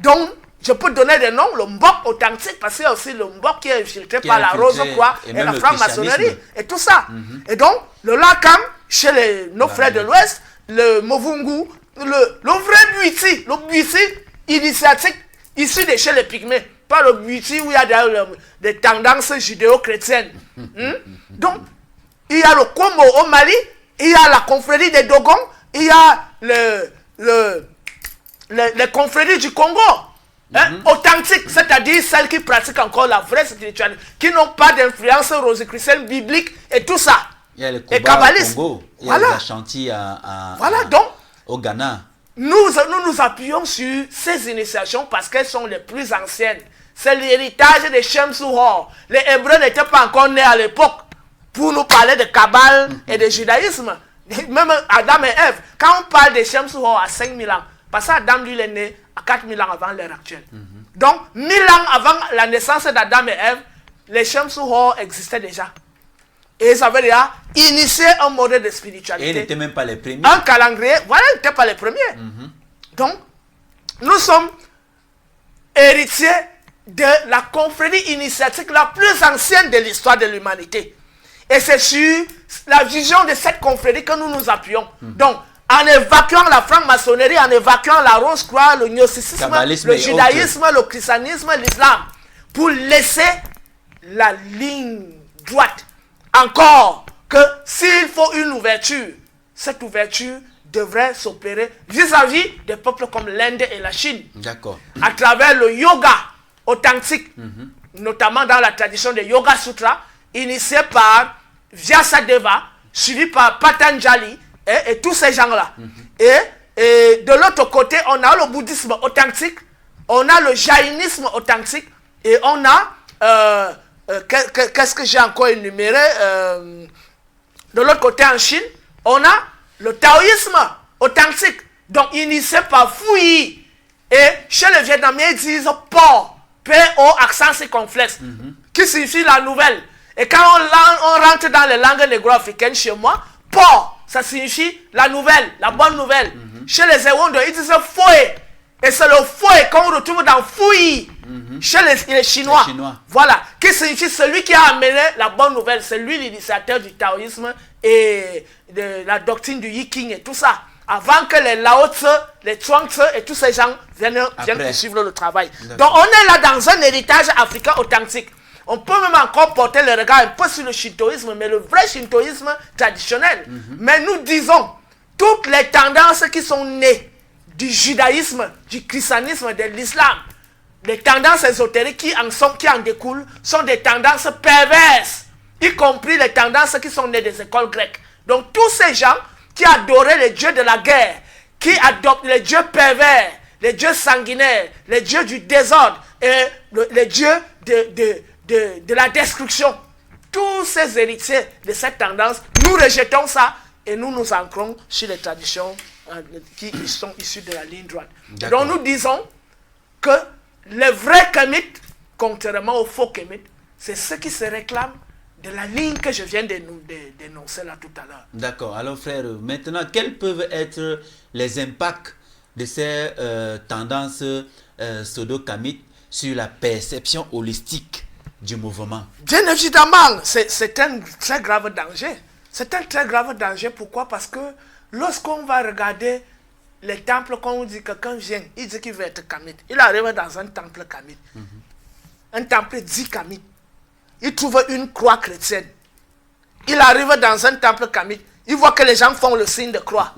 Donc, je peux donner des noms, le Mbok authentique, parce qu'il y a aussi le Mbok qui est infiltré par la Rose-Croix et la franc-maçonnerie, et tout ça. Et donc, le Lakam, chez nos frères de l'Ouest, le Movungu, le vrai Buiti initiatique, issu de chez les Pygmées, pas le Buiti où il y a des tendances judéo-chrétiennes. Donc, il y a le Kombo au Mali, il y a la confrérie des Dogons, il y a les confréries du Congo, authentiques, c'est-à-dire celles qui pratiquent encore la vraie spiritualité, qui n'ont pas d'influence rosicrucienne biblique et tout ça. Il y a les Koba au Congo, il y a les Ashanti au Ghana. Nous nous appuyons sur ces initiations parce qu'elles sont les plus anciennes. C'est l'héritage des Shemsuhor. Les Hébreux n'étaient pas encore nés à l'époque pour nous parler de Kabbale et de judaïsme. Même Adam et Ève, quand on parle de Shemsuhor à 5000 ans, parce qu'Adam lui il est né à 4000 ans avant l'ère actuelle. Donc 1000 ans avant la naissance d'Adam et Ève, les Shemsuhor existaient déjà. Et ils avaient déjà initié un modèle de spiritualité. Et ils n'étaient même pas les premiers. Un calendrier, voilà, ils n'étaient pas les premiers. Donc, nous sommes héritiers de la confrérie initiatique la plus ancienne de l'histoire de l'humanité. Et c'est sur la vision de cette confrérie que nous nous appuyons. Donc, en évacuant la franc-maçonnerie, en évacuant la Rose-Croix, le gnosticisme, le judaïsme, le christianisme, l'islam, pour laisser la ligne droite. Encore que s'il faut une ouverture, cette ouverture devrait s'opérer vis-à-vis des peuples comme l'Inde et la Chine. D'accord. À travers le yoga authentique, notamment dans la tradition des Yoga Sutras, initié par Vyasadeva, suivi par Patanjali et tous ces gens-là. Et de l'autre côté, on a le bouddhisme authentique, on a le jaïnisme authentique, et on a... qu'est-ce que j'ai encore énuméré de l'autre côté en Chine, on a le taoïsme authentique, donc initié par Fouyi. Et chez les Vietnamiens, ils disent PO, P-O, accent circonflexe. qui signifie la nouvelle. Et quand on rentre dans les langues négro-africaines chez moi, port, ça signifie la nouvelle, la bonne nouvelle. Chez les Ewondo, ils disent fouet. Et c'est le fouet qu'on retrouve dans fouillis. Chez les Chinois. Voilà. Qui signifie celui qui a amené la bonne nouvelle. C'est lui l'initiateur du taoïsme et de la doctrine du Yiking et tout ça. Avant que les Lao Tse, les Chuang Tse et tous ces gens viennent poursuivre le travail. Donc on est là dans un héritage africain authentique. On peut même encore porter le regard un peu sur le shintoïsme, mais le vrai shintoïsme traditionnel. Mais nous disons, toutes les tendances qui sont nées du judaïsme, du christianisme, de l'islam, les tendances ésotériques qui en découlent, sont des tendances perverses, y compris les tendances qui sont nées des écoles grecques. Donc tous ces gens qui adoraient les dieux de la guerre, qui adoptent les dieux pervers, les dieux sanguinaires, les dieux du désordre et les dieux de la destruction. Tous ces héritiers de cette tendance, nous rejetons ça et nous nous ancrons sur les traditions qui sont issues de la ligne droite. Donc nous disons que les vrais kémites, contrairement aux faux kémites, c'est ceux qui se réclament de la ligne que je viens d'énoncer là tout à l'heure. D'accord. Alors frère, maintenant, quels peuvent être les impacts de ces tendances pseudo-kamites sur la perception holistique du mouvement? Bien évidemment, c'est un très grave danger. C'est un très grave danger. Pourquoi? Parce que lorsqu'on va regarder les temples, quand on dit que quelqu'un vient, il dit qu'il veut être kamite. Il arrive dans un temple kamite. Un temple dit kamite. Il trouve une croix chrétienne. Il arrive dans un temple kamite. Il voit que les gens font le signe de croix.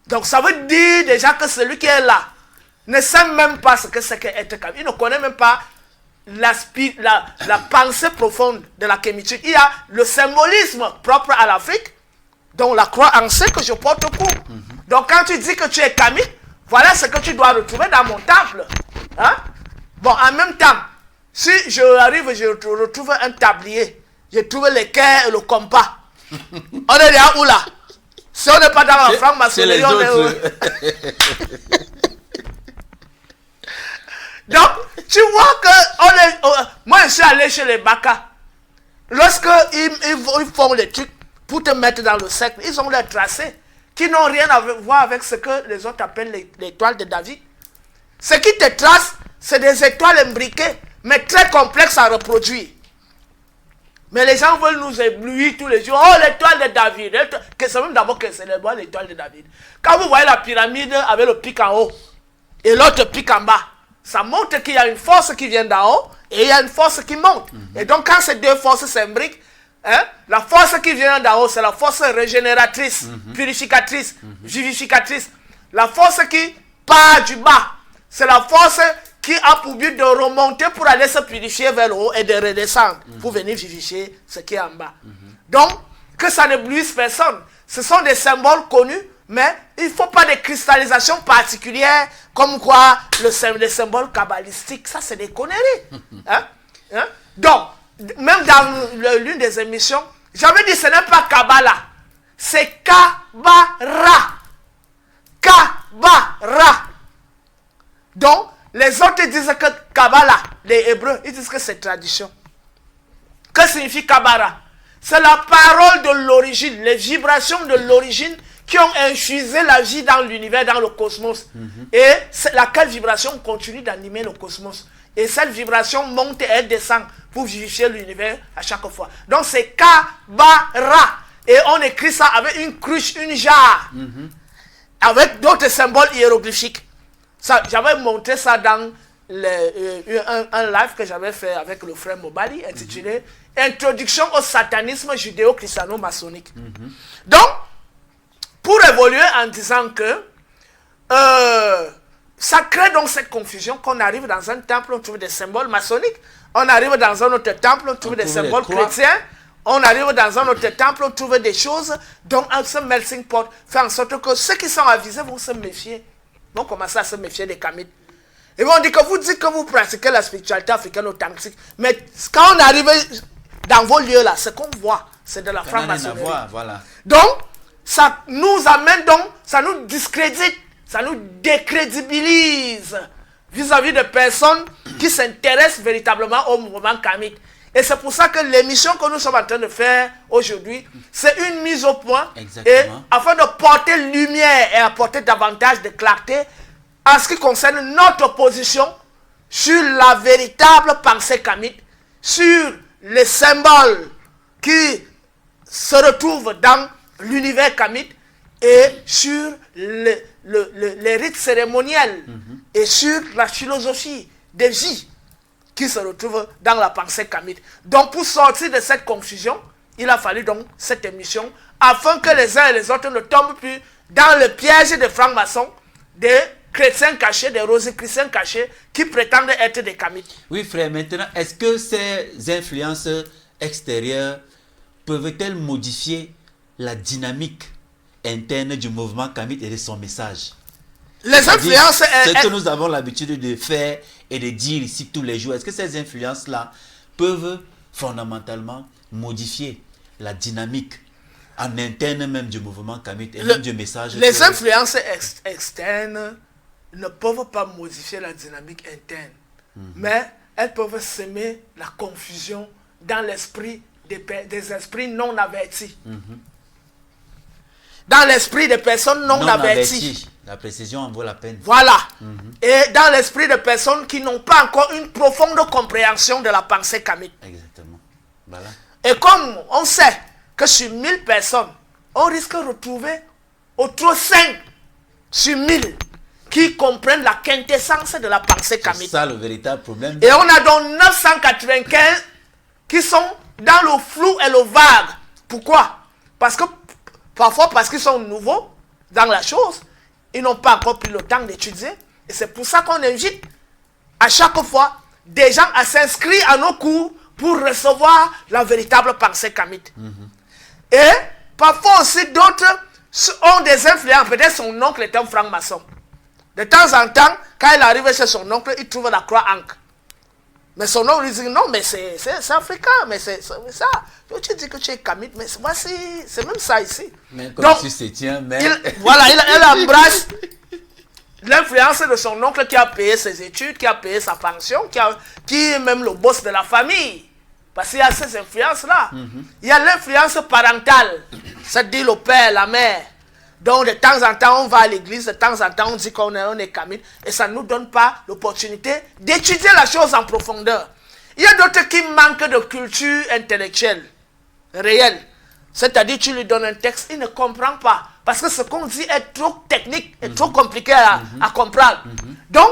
Donc ça veut dire déjà que celui qui est là ne sait même pas ce que c'est qu'être kamite. Il ne connaît même pas la pensée profonde de la kémitude. Il y a le symbolisme propre à l'Afrique, dont la croix en sait que je porte au cou. Donc quand tu dis que tu es kamite, voilà ce que tu dois retrouver dans mon temple. Hein? Bon, en même temps, si je arrive, je retrouve un tablier, je trouve l'équerre et le compas. On est là où là? Si on n'est pas dans la franc-maçonnerie, on est où? Donc, tu vois que moi je suis allé chez les Baka. Lorsque ils font les trucs pour te mettre dans le cercle, ils ont leurs tracés qui n'ont rien à voir avec ce que les autres appellent l'étoile de David. Ce qui te trace, c'est des étoiles imbriquées, mais très complexes à reproduire. Mais les gens veulent nous éblouir tous les jours. Oh, l'étoile de David. C'est même d'abord que c'est l'étoile de David. Quand vous voyez la pyramide avec le pic en haut et l'autre pic en bas, ça montre qu'il y a une force qui vient d'en haut et il y a une force qui monte. Et donc quand ces deux forces s'imbriquent, la force qui vient d'en haut, c'est la force régénératrice, purificatrice, vivificatrice. La force qui part du bas, c'est la force qui a pour but de remonter pour aller se purifier vers le haut et de redescendre pour venir vivifier ce qui est en bas. Donc, que ça ne bluise personne. Ce sont des symboles connus, mais il ne faut pas des cristallisations particulières comme quoi les symboles kabbalistiques. Ça, c'est des conneries. Donc, même dans l'une des émissions, j'avais dit ce n'est pas Kabbalah, c'est Kabara. Kabara. Donc, les autres disent que Kabbalah, les Hébreux, ils disent que c'est tradition. Que signifie Kabara? C'est la parole de l'origine, les vibrations de l'origine qui ont infusé la vie dans l'univers, dans le cosmos. Et laquelle vibration continue d'animer le cosmos. Et cette vibration monte et elle descend pour vivifier l'univers à chaque fois. Donc c'est Kabara. Et on écrit ça avec une cruche, une jarre. Avec d'autres symboles hiéroglyphiques. J'avais montré ça dans un live que j'avais fait avec le frère Mobali, intitulé Introduction au satanisme judéo-christiano-maçonnique. Donc, pour évoluer en disant que ça crée donc cette confusion qu'on arrive dans un temple, on trouve des symboles maçonniques, on arrive dans un autre temple, on trouve des symboles chrétiens, on arrive dans un autre temple, on trouve des choses, donc ce melting pot fait en sorte que ceux qui sont avisés vont se méfier, vont commencer à se méfier des kamites. Ils vont dire que vous dites que vous pratiquez la spiritualité africaine authentique, mais quand on arrive dans vos lieux là, ce qu'on voit, c'est de la franc-maçonnerie. Voilà. Donc, ça nous amène donc, ça nous discrédite, ça nous décrédibilise vis-à-vis de personnes qui s'intéressent véritablement au mouvement kamite. Et c'est pour ça que l'émission que nous sommes en train de faire aujourd'hui, c'est une mise au point. Et afin de porter lumière et apporter davantage de clarté en ce qui concerne notre position sur la véritable pensée kamite, sur les symboles qui se retrouvent dans l'univers kamite et sur les rites cérémoniels et sur la philosophie de vie qui se retrouvent dans la pensée kamite. Donc pour sortir de cette confusion, il a fallu donc cette émission afin que les uns et les autres ne tombent plus dans le piège des francs-maçons, des chrétiens cachés, des rosicruciens cachés qui prétendent être des kamites. Oui frère, maintenant, est-ce que ces influences extérieures peuvent-elles modifier la dynamique interne du mouvement kamite et de son message? Les influences... Ce que nous avons l'habitude de faire et de dire ici tous les jours, est-ce que ces influences-là peuvent fondamentalement modifier la dynamique en interne même du mouvement kamite et même du message? Les influences externes ne peuvent pas modifier la dynamique interne, mais elles peuvent semer la confusion dans l'esprit des esprits non avertis. Dans l'esprit des personnes non averties. La précision en vaut la peine. Voilà. Et dans l'esprit de personnes qui n'ont pas encore une profonde compréhension de la pensée kamite. Exactement. Voilà. Et comme on sait que sur 1000 personnes, on risque de retrouver autour 5 sur 1000 qui comprennent la quintessence de la pensée kamite. C'est ça le véritable problème. Et on a donc 995 qui sont dans le flou et le vague. Pourquoi? Parfois parce qu'ils sont nouveaux dans la chose. Ils n'ont pas encore pris le temps d'étudier. Et c'est pour ça qu'on invite à chaque fois des gens à s'inscrire à nos cours pour recevoir la véritable pensée kamite. Et parfois aussi d'autres ont des influences. Peut-être son oncle est un franc-maçon. De temps en temps, quand il arrive chez son oncle, il trouve la croix ankh. Mais son oncle lui dit non, mais c'est africain, mais c'est ça. Tu dis que tu es kamite, mais voici, c'est même ça ici. Mais comme donc, tu se tiens, mais... il embrasse l'influence de son oncle qui a payé ses études, qui a payé sa pension, qui est même le boss de la famille. Parce qu'il y a ces influences-là. Il y a l'influence parentale, c'est-à-dire le père, la mère. Donc de temps en temps, on va à l'église, de temps en temps, on dit qu'on est kamite, et ça ne nous donne pas l'opportunité d'étudier la chose en profondeur. Il y a d'autres qui manquent de culture intellectuelle, réelle. C'est-à-dire, tu lui donnes un texte, il ne comprend pas. Parce que ce qu'on dit est trop technique, est trop compliqué à comprendre. Donc,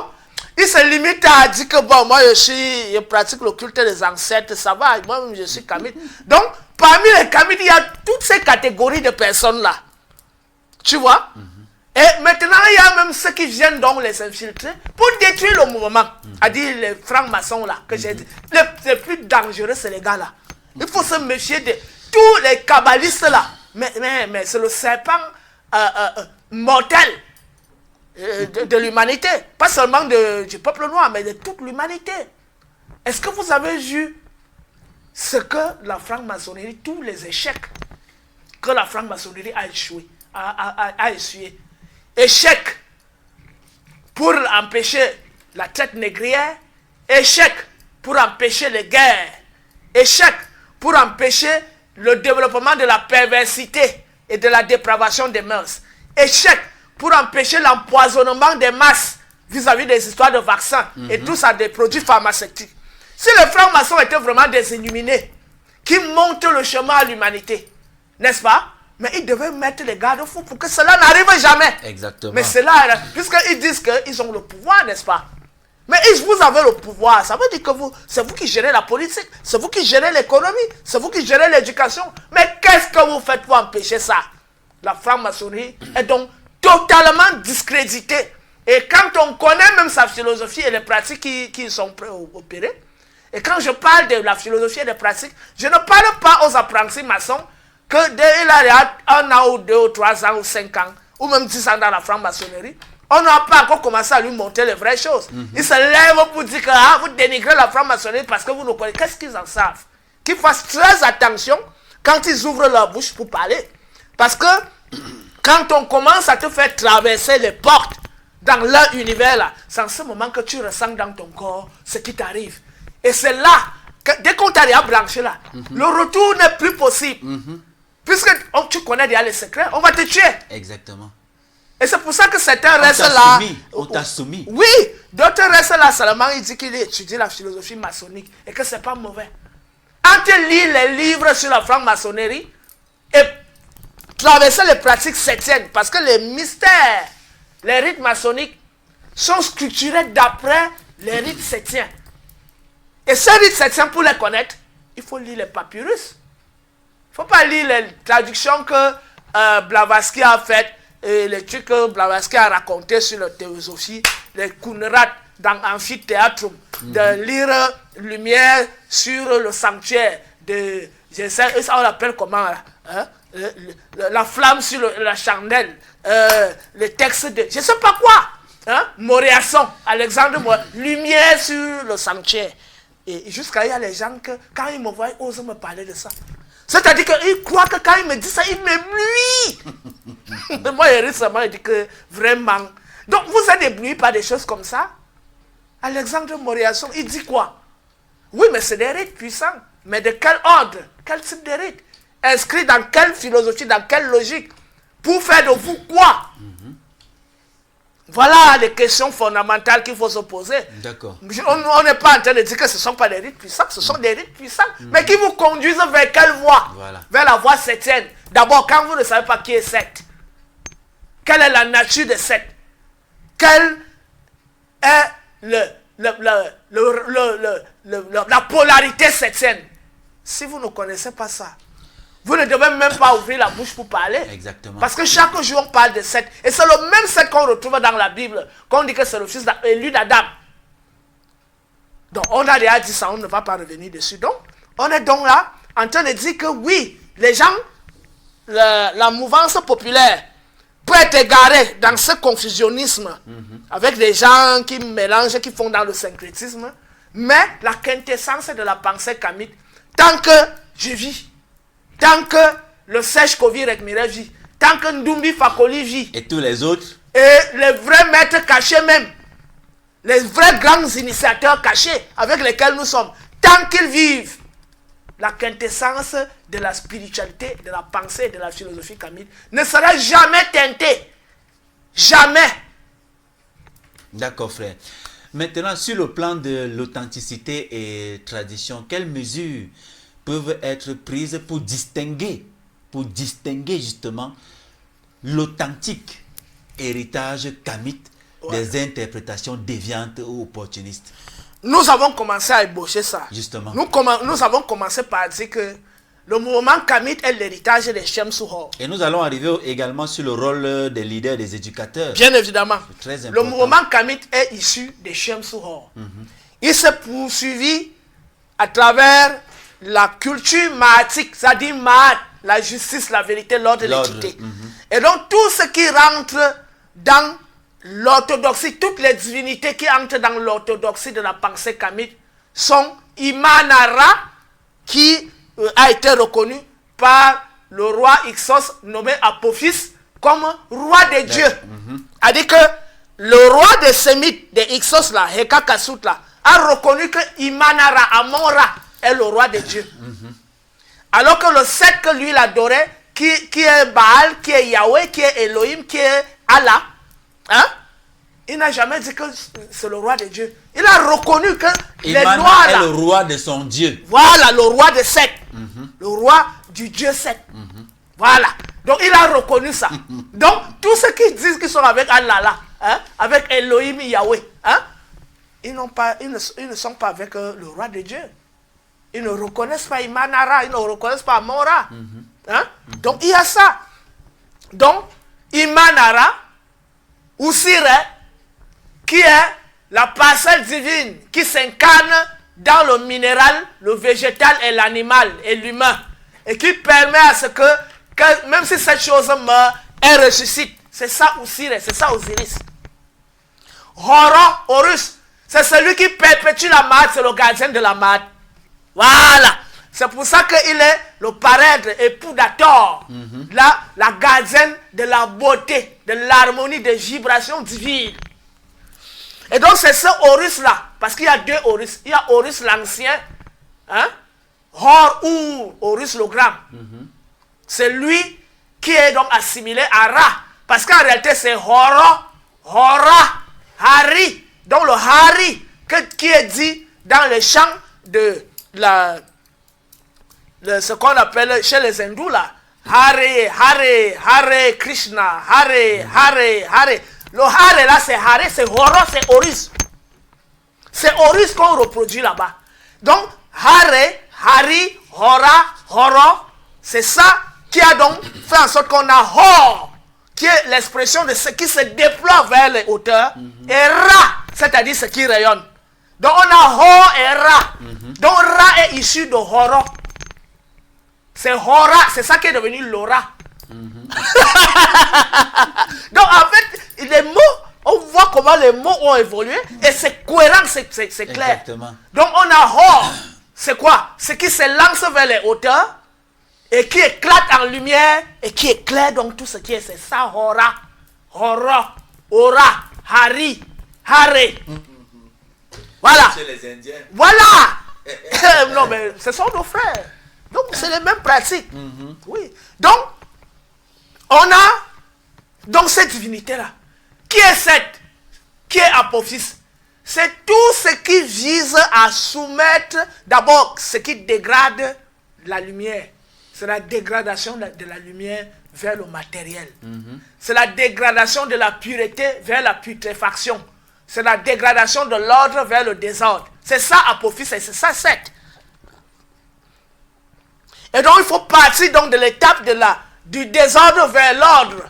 il se limite à dire que bon, moi je pratique le culte des ancêtres, ça va, moi-même je suis kamite. Donc, parmi les kamites, il y a toutes ces catégories de personnes-là. Tu vois? Et maintenant, il y a même ceux qui viennent donc les infiltrer pour détruire le mouvement. À dire les francs-maçons là, que j'ai dit. Les plus dangereux, c'est les gars là. Il faut se méfier de tous les kabbalistes là. Mais c'est le serpent mortel de l'humanité. Pas seulement du peuple noir, mais de toute l'humanité. Est-ce que vous avez vu ce que la franc-maçonnerie, tous les échecs que la franc-maçonnerie a échoué? A essuyé. Échec pour empêcher la traite négrière, échec pour empêcher les guerres, échec pour empêcher le développement de la perversité et de la dépravation des mœurs, échec pour empêcher l'empoisonnement des masses vis-à-vis des histoires de vaccins et tout ça, des produits pharmaceutiques. Si les francs-maçons étaient vraiment des illuminés qui montent le chemin à l'humanité, n'est-ce pas? Mais ils devaient mettre les garde-fous pour que cela n'arrive jamais. Exactement. Mais cela, puisqu'ils disent qu'ils ont le pouvoir, n'est-ce pas? Mais vous avez le pouvoir. Ça veut dire que c'est vous qui gérez la politique, c'est vous qui gérez l'économie, c'est vous qui gérez l'éducation. Mais qu'est-ce que vous faites pour empêcher ça? La franc-maçonnerie est donc totalement discréditée. Et quand on connaît même sa philosophie et les pratiques qui sont opérées, et quand je parle de la philosophie et des pratiques, je ne parle pas aux apprentis maçons que dès il a 1 an ou 2 ou 3 ans ou 5 ans, ou même 10 ans dans la franc-maçonnerie, on n'a pas encore commencé à lui montrer les vraies choses. Il se lève pour dire que vous dénigrez la franc-maçonnerie parce que vous ne connaissez. Qu'est-ce qu'ils en savent? Qu'ils fassent très attention quand ils ouvrent leur bouche pour parler. Parce que quand on commence à te faire traverser les portes dans leur univers là. C'est en ce moment que tu ressens dans ton corps ce qui t'arrive. Et c'est là, que, dès qu'on t'a déjà branché là, le retour n'est plus possible. Puisque tu connais déjà les secrets, on va te tuer. Exactement. Et c'est pour ça que certains restent là. On t'a soumis. Oui, d'autres restent là seulement, il dit qu'il étudie la philosophie maçonnique et que c'est pas mauvais. Quand tu lis les livres sur la franc-maçonnerie et traverser les pratiques septièmes, parce que les mystères, les rites maçonniques sont structurés d'après les rites septiens. Et ces rites septiens, pour les connaître, il faut lire les papyrus. Il ne faut pas lire les traductions que Blavatsky a faites, et les trucs que Blavatsky a racontés sur la théosophie, les Kunrat dans Amphithéâtre, de lire Lumière sur le sanctuaire, de, je sais, ça on l'appelle comment, hein? La flamme sur la chandelle, les textes de, je ne sais pas quoi, hein? Moréasson, Alexandre Moréasson, Lumière sur le sanctuaire. Et jusqu'à il y a les gens que, quand ils me voient, ils osent me parler de ça. C'est-à-dire qu'ils croient que quand ils me disent ça, ils m'éblouissent. Moi, récemment, il dit que vraiment. Donc, vous êtes éblouis par des choses comme ça. Alexandre Moréasson, il dit quoi? Oui, mais c'est des rites puissants. Mais de quel ordre? Quel type de rite? Inscrit dans quelle philosophie, dans quelle logique? Pour faire de vous quoi? Voilà les questions fondamentales qu'il faut se poser. D'accord. On n'est pas en train de dire que ce ne sont pas des rites puissants, ce sont des rites puissants, mais qui vous conduisent vers quelle voie? Voilà. Vers la voie septième. D'abord, quand vous ne savez pas qui est Seth, quelle est la nature de Seth? Quelle est la polarité septième? Si vous ne connaissez pas ça, vous ne devez même pas ouvrir la bouche pour parler. Exactement. Parce que chaque jour, on parle de Seth. Et c'est le même Seth qu'on retrouve dans la Bible. Qu'on dit que c'est le fils élu d'Adam. Donc, on a déjà dit ça, on ne va pas revenir dessus. Donc, on est donc là en train de dire que oui, les gens, la mouvance populaire peut être égarée dans ce confusionnisme avec des gens qui mélangent, qui font dans le syncrétisme. Mais la quintessence de la pensée kamite, tant que je vis, tant que le Sèche Kovi Rekmire vit, tant que Ndumbi Fakoli vit, et tous les autres, et les vrais maîtres cachés même, les vrais grands initiateurs cachés avec lesquels nous sommes, tant qu'ils vivent, la quintessence de la spiritualité, de la pensée, de la philosophie kamite ne sera jamais teintée. Jamais. D'accord, frère. Maintenant, sur le plan de l'authenticité et tradition, quelles mesures peuvent être prises pour distinguer justement l'authentique héritage kamite des interprétations déviantes ou opportunistes? Nous avons commencé à ébaucher ça. Justement. Nous avons commencé par dire que le mouvement kamite est l'héritage des Shem Suhor. Et nous allons arriver également sur le rôle des leaders, des éducateurs. Bien évidemment. Très important. Le mouvement kamite est issu des Shem Suhor. Il s'est poursuivi à travers la culture mahatique, c'est-à-dire Mahat, la justice, la vérité, l'ordre et l'équité. Et donc tout ce qui rentre dans l'orthodoxie, toutes les divinités qui entrent dans l'orthodoxie de la pensée kamite sont Imanara, qui a été reconnu par le roi Ixos nommé Apophis comme roi des dieux. C'est-à-dire que le roi des Sémites, des Ixos là, Hekakasut là, a reconnu que Imanara, Amon-Ra, est le roi des dieux. Alors que le Seth que lui il adorait, qui est Baal, qui est Yahweh, qui est Elohim, qui est Allah, hein? Il n'a jamais dit que c'est le roi des dieux. Il a reconnu que les lois là, est le roi de son Dieu. Voilà, le roi de Seth. Le roi du Dieu Seth. Voilà. Donc il a reconnu ça. Donc tous ceux qui disent qu'ils sont avec Allah là, hein, avec Elohim, Yahweh, hein, ils ne sont pas avec le roi de Dieu. Ils ne reconnaissent pas Imanara, ils ne reconnaissent pas Amon-Ra. Hein? Donc il y a ça. Donc Imanara, Usire, qui est la parcelle divine qui s'incarne dans le minéral, le végétal et l'animal et l'humain, et qui permet à ce que même si cette chose meurt, elle ressuscite. C'est ça Usire, c'est ça Osiris. Horus, c'est celui qui perpétue la Mahat, c'est le gardien de la Mahat. Voilà. C'est pour ça qu'il est le parèdre, époux d'Hathor, la gardienne de la beauté, de l'harmonie, des vibrations divines. Et donc c'est ce Horus-là, parce qu'il y a deux Horus. Il y a Horus l'ancien, hein, Hor ou Horus le grand. C'est lui qui est donc assimilé à Ra. Parce qu'en réalité c'est Hora, Hari. Donc le Hari, qui est dit dans les chants de ce qu'on appelle chez les hindous là. Hare, Hare, Hare Krishna, Hare, Hare, Hare. Le Hare là c'est Hare, c'est Hora, c'est Horus. C'est Horus qu'on reproduit là-bas. Donc Hare, Hari, Hora, Horo, c'est ça qui a donc fait en sorte qu'on a Hor, qui est l'expression de ce qui se déploie vers les hauteurs, et Ra, c'est-à-dire ce qui rayonne. Donc on a Hor et Ra. Donc Ra est issu de Horo. C'est Hora, c'est ça qui est devenu Lora. Donc en fait, les mots, on voit comment les mots ont évolué et c'est cohérent, c'est clair. Exactement. Donc on a Hor, c'est quoi? Ce qui se lance vers les hauteurs et qui éclate en lumière et qui éclaire donc tout ce qui est, c'est ça, Hora, Hora, Ora, Hari, Hare. Voilà. Chez les Indiens. Voilà. Non mais ce sont nos frères. Donc c'est les mêmes pratiques. Oui. Donc on a donc cette divinité là. Qui est cette? Qui est Apophis? C'est tout ce qui vise à soumettre d'abord ce qui dégrade la lumière. C'est la dégradation de la lumière vers le matériel. C'est la dégradation de la pureté vers la putréfaction. C'est la dégradation de l'ordre vers le désordre. C'est ça Apophis et c'est ça Seth. Et donc il faut partir donc de l'étape du désordre vers l'ordre.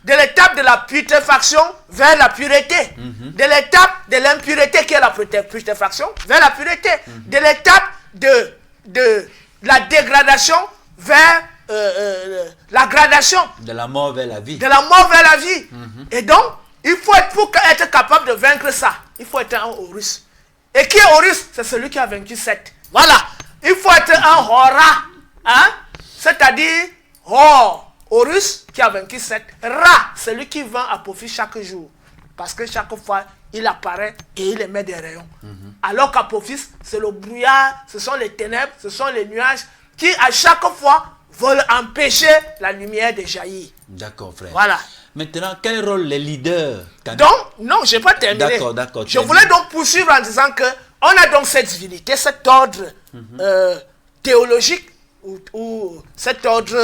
De l'étape de la putréfaction vers la pureté. De l'étape de l'impureté qui est la putréfaction vers la pureté. De l'étape de la dégradation vers la gradation. De la mort vers la vie. De la mort vers la vie. Et donc, il faut pour être capable de vaincre ça, il faut être un Horus. Et qui est Horus? C'est celui qui a vaincu Seth. Voilà. Il faut être un Hora. Hein? C'est-à-dire Horus qui a vaincu Seth. Ra, celui qui vend Apophis chaque jour. Parce que chaque fois, il apparaît et il émet des rayons. Alors qu'Apophis, c'est le brouillard, ce sont les ténèbres, ce sont les nuages qui, à chaque fois, veulent empêcher la lumière de jaillir. D'accord, frère. Voilà. Maintenant, quel rôle les leaders? Donc, non, je n'ai pas terminé. D'accord. Je voulais donc poursuivre en disant que on a donc cette divinité, cet ordre théologique ou cet ordre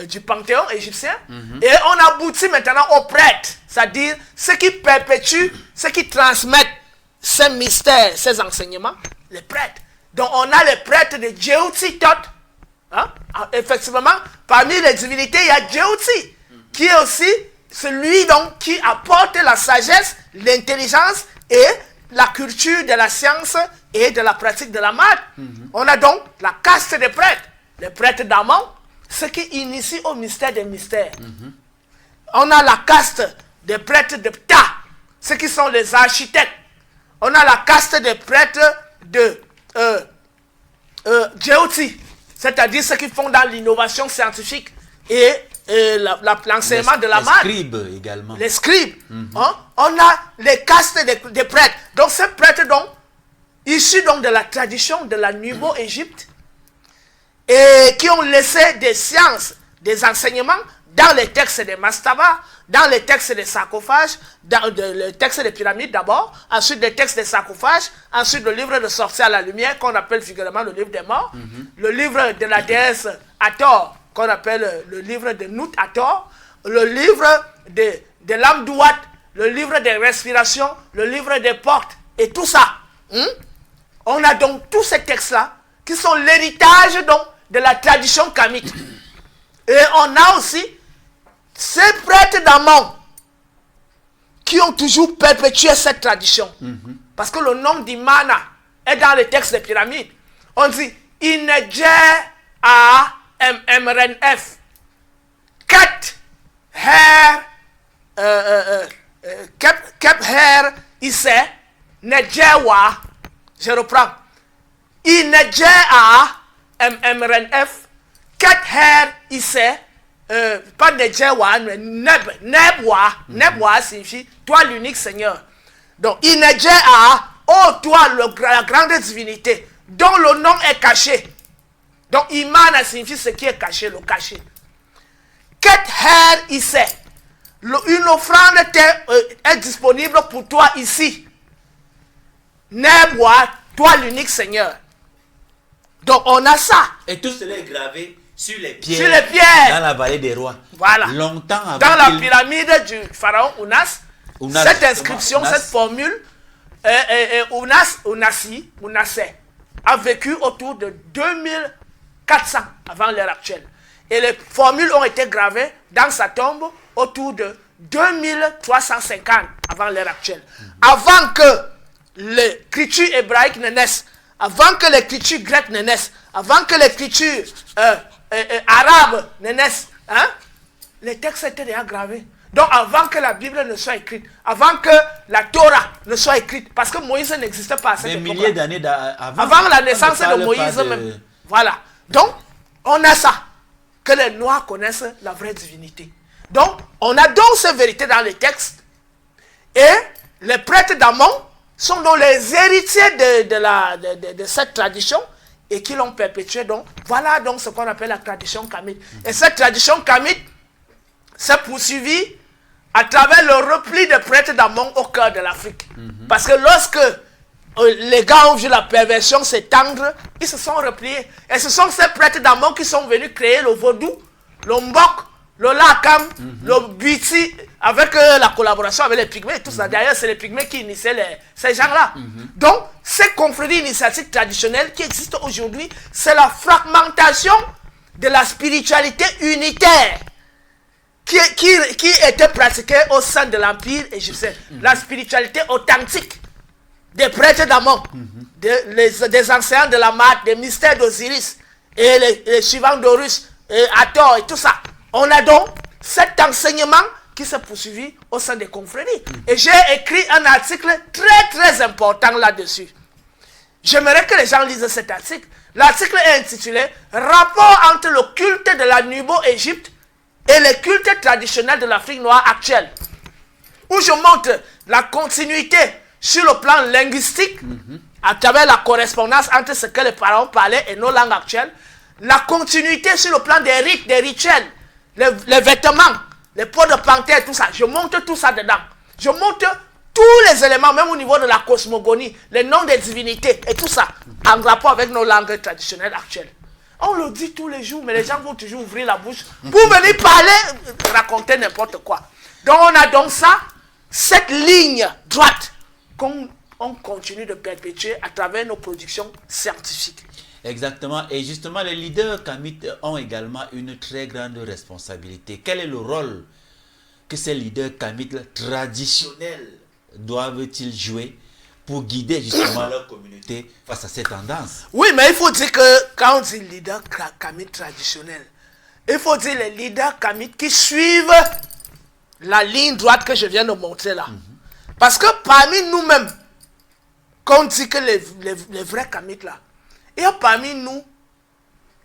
du panthéon égyptien. Et on aboutit maintenant aux prêtres, c'est-à-dire ceux qui perpétuent, ceux qui transmettent ces mystères, ces enseignements, les prêtres. Donc on a les prêtres de Djeuti Thoth. Hein? Effectivement, parmi les divinités, il y a Djeuti, qui est aussi celui donc qui apporte la sagesse, l'intelligence et la culture de la science et de la pratique de la maths. On a donc la caste des prêtres, les prêtres d'Amon, ceux qui initient au mystère des mystères. On a la caste des prêtres de Ptah, ceux qui sont les architectes. On a la caste des prêtres de Djeuti, c'est-à-dire ceux qui font dans l'innovation scientifique et l'enseignement de la maths. Les scribes également. Les scribes. Hein? On a les castes des prêtres. Donc ces prêtres donc, issus donc de la tradition de la Nubo-Égypte et qui ont laissé des sciences, des enseignements dans les textes des mastabas, dans les textes des sarcophages, dans les textes des pyramides d'abord, ensuite les textes des sarcophages, ensuite le livre de Sorcier à la lumière qu'on appelle figuralement le livre des morts, le livre de la déesse Hathor qu'on appelle le livre de Nut Hathor, le livre de l'Amdouat, le livre des respirations, le livre des portes et tout ça. On a donc tous ces textes-là qui sont l'héritage donc de la tradition kamite. Et on a aussi ces prêtres d'Amon qui ont toujours perpétué cette tradition. Parce que le nom d'Imana est dans les textes des pyramides. On dit Inedje a MRNF. Kat Her Kep Her Isse Nedjewa. Je reprends. Inedje a MRNF. Kat Her Isse. Pas Nedjewa, Nebwa. Nebwa signifie toi l'unique Seigneur. Donc, Inedjea, oh toi, la grande divinité, dont le nom est caché. Donc, Imana signifie ce qui est caché, le caché. Ket her isse. Une offrande est disponible pour toi ici. Nebwa, toi l'unique Seigneur. Donc, on a ça. Et tout cela est gravé sur les pierres. Sur les pierres. Dans la vallée des rois. Voilà. Longtemps avant. Dans la pyramide du pharaon Ounas, cette inscription, Ounas. cette formule, Ounassé, a vécu autour de 2400 avant l'ère actuelle. Et les formules ont été gravées dans sa tombe autour de 2350 avant l'ère actuelle. Avant que l'écriture hébraïque ne naisse, avant que l'écriture grecque ne naisse, avant que l'écriture arabe ne naisse, hein, les textes étaient déjà gravés. Donc avant que la Bible ne soit écrite, avant que la Torah ne soit écrite, parce que Moïse n'existait pas à cette époque. Des milliers d'années avant la naissance de Moïse même. Voilà. Donc, on a ça. Que les Noirs connaissent la vraie divinité. Donc, on a donc ces vérités dans les textes. Et les prêtres d'Amon sont donc les héritiers de cette tradition et qui l'ont perpétuée. Donc, voilà donc ce qu'on appelle la tradition kamite. Et cette tradition kamite s'est poursuivie à travers le repli des prêtres d'Amon au cœur de l'Afrique. Parce que lorsque les gars ont vu la perversion s'étendre, ils se sont repliés. Et ce sont ces prêtres d'Amon qui sont venus créer le vaudou, le mbok, le lakam, le buiti, avec la collaboration avec les pygmées et tout ça. D'ailleurs, c'est les pygmées qui initiaient ces gens-là. Donc, ces confréries initiatiques traditionnelles qui existent aujourd'hui, c'est la fragmentation de la spiritualité unitaire qui était pratiquée au sein de l'Empire égyptien. La spiritualité authentique des prêtres d'Amon, des anciens de la Mat, des mystères d'Osiris, et les suivants d'Horus, et Hathor, et tout ça. On a donc cet enseignement qui s'est poursuivi au sein des confréries. Et j'ai écrit un article très très important là-dessus. J'aimerais que les gens lisent cet article. L'article est intitulé « Rapport entre le culte de la Nubo-Égypte et les cultes traditionnels de l'Afrique noire actuelle » où je montre la continuité sur le plan linguistique, à travers la correspondance entre ce que les pharaons parlaient et nos langues actuelles, la continuité sur le plan des rites, des rituels, les vêtements, les pots de panthère, tout ça. Je montre tout ça dedans. Je montre tous les éléments, même au niveau de la cosmogonie, les noms des divinités et tout ça, en rapport avec nos langues traditionnelles actuelles. On le dit tous les jours, mais les gens vont toujours ouvrir la bouche pour venir parler, raconter n'importe quoi. Donc on a donc ça, cette ligne droite qu'on continue de perpétuer à travers nos productions scientifiques. Exactement. Et justement, les leaders kamites ont également une très grande responsabilité. Quel est le rôle que ces leaders kamites traditionnels doivent-ils jouer pour guider justement leur communauté face à ces tendances? Oui, mais il faut dire que quand on dit leader kamites traditionnel, il faut dire les leaders kamites qui suivent la ligne droite que je viens de montrer là. Parce que parmi nous-mêmes, quand on dit que les vrais kamites là, il y a parmi nous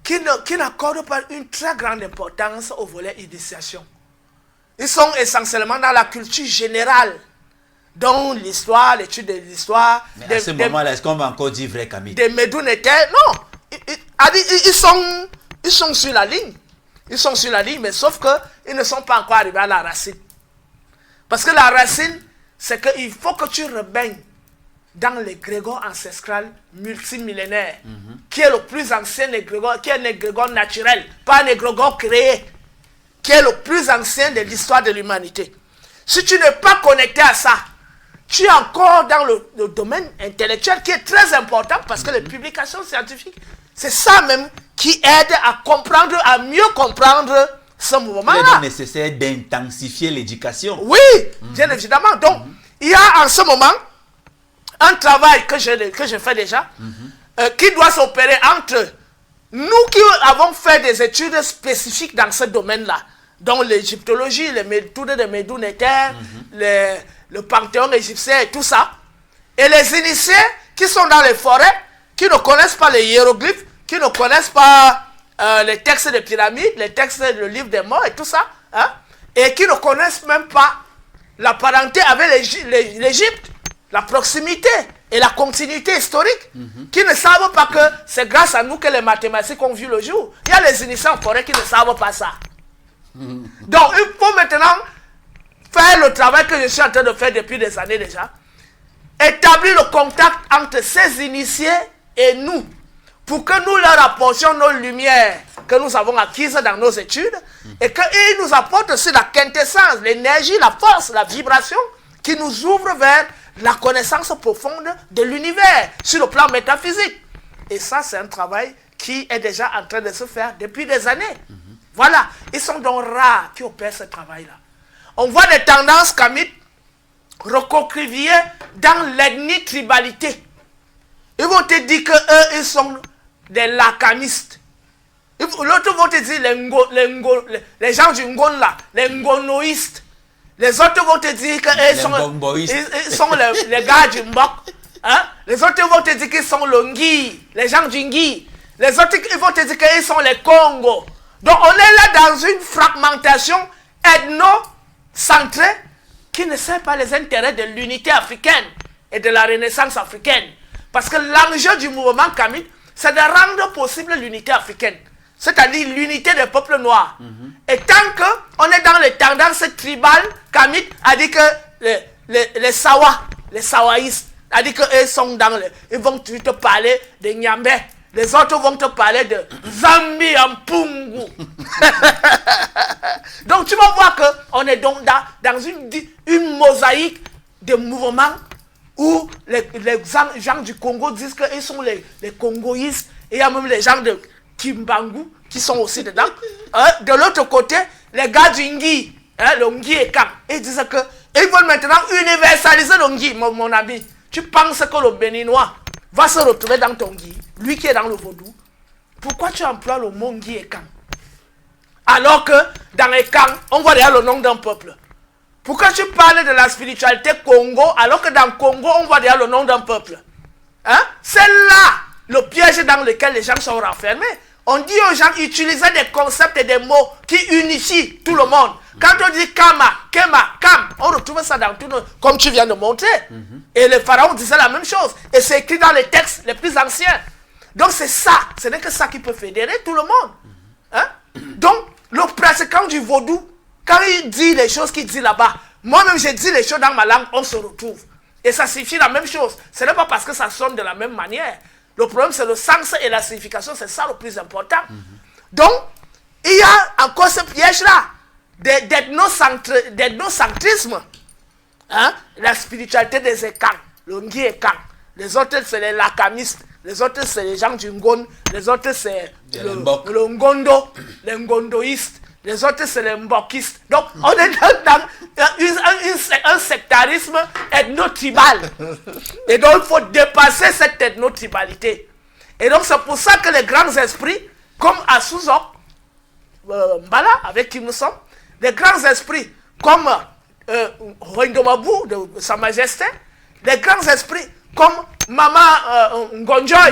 qui n'accordent pas une très grande importance au volet initiation. Ils sont essentiellement dans la culture générale, dont l'histoire, l'étude de l'histoire. Mais à ce moment-là, est-ce qu'on va encore dire vrai kamites? Des Médounétaires, non. Ils sont sur la ligne. Ils sont sur la ligne, mais sauf qu'ils ne sont pas encore arrivés à la racine. Parce que la racine, c'est qu'il faut que tu rebaignes dans l'égrégore ancestral multimillénaire, qui est le plus ancien égrégore, qui est un égrégore naturel, pas un égrégore créé, qui est le plus ancien de l'histoire de l'humanité. Si tu n'es pas connecté à ça, tu es encore dans le domaine intellectuel qui est très important parce que les publications scientifiques, c'est ça même qui aide à comprendre, à mieux comprendre ce mouvement-là. Il est donc nécessaire d'intensifier l'éducation. Oui, bien évidemment. Donc, il y a en ce moment un travail que je fais déjà, qui doit s'opérer entre nous qui avons fait des études spécifiques dans ce domaine-là, dont l'égyptologie, les méthodes de Médounétaires, le panthéon égyptien et tout ça, et les initiés qui sont dans les forêts, qui ne connaissent pas les hiéroglyphes, qui ne connaissent pas les textes des pyramides, les textes du livre des morts et tout ça, hein, et qui ne connaissent même pas la parenté avec l'Égypte, la proximité et la continuité historique, qui ne savent pas que c'est grâce à nous que les mathématiques ont vu le jour. Il y a les initiés en forêt qui ne savent pas ça. Donc, il faut maintenant faire le travail que je suis en train de faire depuis des années déjà, établir le contact entre ces initiés et nous, pour que nous leur apportions nos lumières que nous avons acquises dans nos études, et qu'ils nous apportent aussi la quintessence, l'énergie, la force, la vibration, qui nous ouvre vers la connaissance profonde de l'univers, sur le plan métaphysique. Et ça, c'est un travail qui est déjà en train de se faire depuis des années. Voilà, ils sont donc rares qui opèrent ce travail-là. On voit des tendances kamites recocriviées dans l'ethnie-tribalité. Ils vont te dire qu'eux, ils sont des lacamistes. L'autre vont te dire les gens du Ngon les Ngonoïstes. Les autres vont te dire qu'ils sont les gars du Mbok. Hein? Les autres vont te dire qu'ils sont le Ngui, les gens du Ngui. Les autres ils vont te dire qu'ils sont les Congo. Donc on est là dans une fragmentation ethno-centrée qui ne sert pas les intérêts de l'unité africaine et de la renaissance africaine. Parce que l'enjeu du mouvement kamite, c'est de rendre possible l'unité africaine. C'est-à-dire l'unité des peuples noirs. Et tant qu'on est dans les tendances tribales, kamites a dit que les Sawaïstes, a dit qu'ils sont dans ils vont te parler de Nyambé. Les autres vont te parler de Zambi Ampungu. Donc tu vas voir qu'on est donc dans une mosaïque de mouvements où les gens du Congo disent qu'ils sont les Congoïstes. Et il y a même les gens de Kimbangu qui sont aussi dedans. De l'autre côté, les gars du Ngui, le Ngui et Kam, ils disent qu'ils veulent maintenant universaliser le Ngui, mon ami. Tu penses que le Béninois va se retrouver dans ton Ngui, lui qui est dans le vaudou? Pourquoi tu emploies le mot Ngui et Kam? Alors que dans les Kam, on voit déjà le nom d'un peuple. Pourquoi tu parles de la spiritualité Congo alors que dans Congo, on voit déjà le nom d'un peuple? C'est là le piège dans lequel les gens sont renfermés. On dit aux gens d'utiliser des concepts et des mots qui unifient tout le monde. Quand on dit Kama, Kema, Kam, on retrouve ça dans tout le monde, comme tu viens de montrer. Et les pharaons disaient la même chose. Et c'est écrit dans les textes les plus anciens. Donc c'est ça, ce n'est que ça qui peut fédérer tout le monde. Donc, le pratiquant du vaudou, quand il dit les choses qu'il dit là-bas, moi-même j'ai dit les choses dans ma langue, on se retrouve. Et ça signifie la même chose. Ce n'est pas parce que ça sonne de la même manière. Le problème, c'est le sens et la signification, c'est ça le plus important. Donc, il y a encore ce piège-là d'ethnocentrisme. La spiritualité des Ekang, le Ngui Ekang. Les autres, c'est les Lakamistes. Les autres, c'est les gens du Ngon. Les autres, c'est le Ngondo, les Ngondoïstes. Les autres, c'est les Mbokistes. Donc, on est dans un sectarisme ethno-tribal. Et donc, il faut dépasser cette ethno-tribalité. Et donc, c'est pour ça que les grands esprits, comme Asuzok, Mbala, avec qui nous sommes, les grands esprits, comme Rwendomabou, de Sa Majesté, les grands esprits, comme Mama Nangonjoy,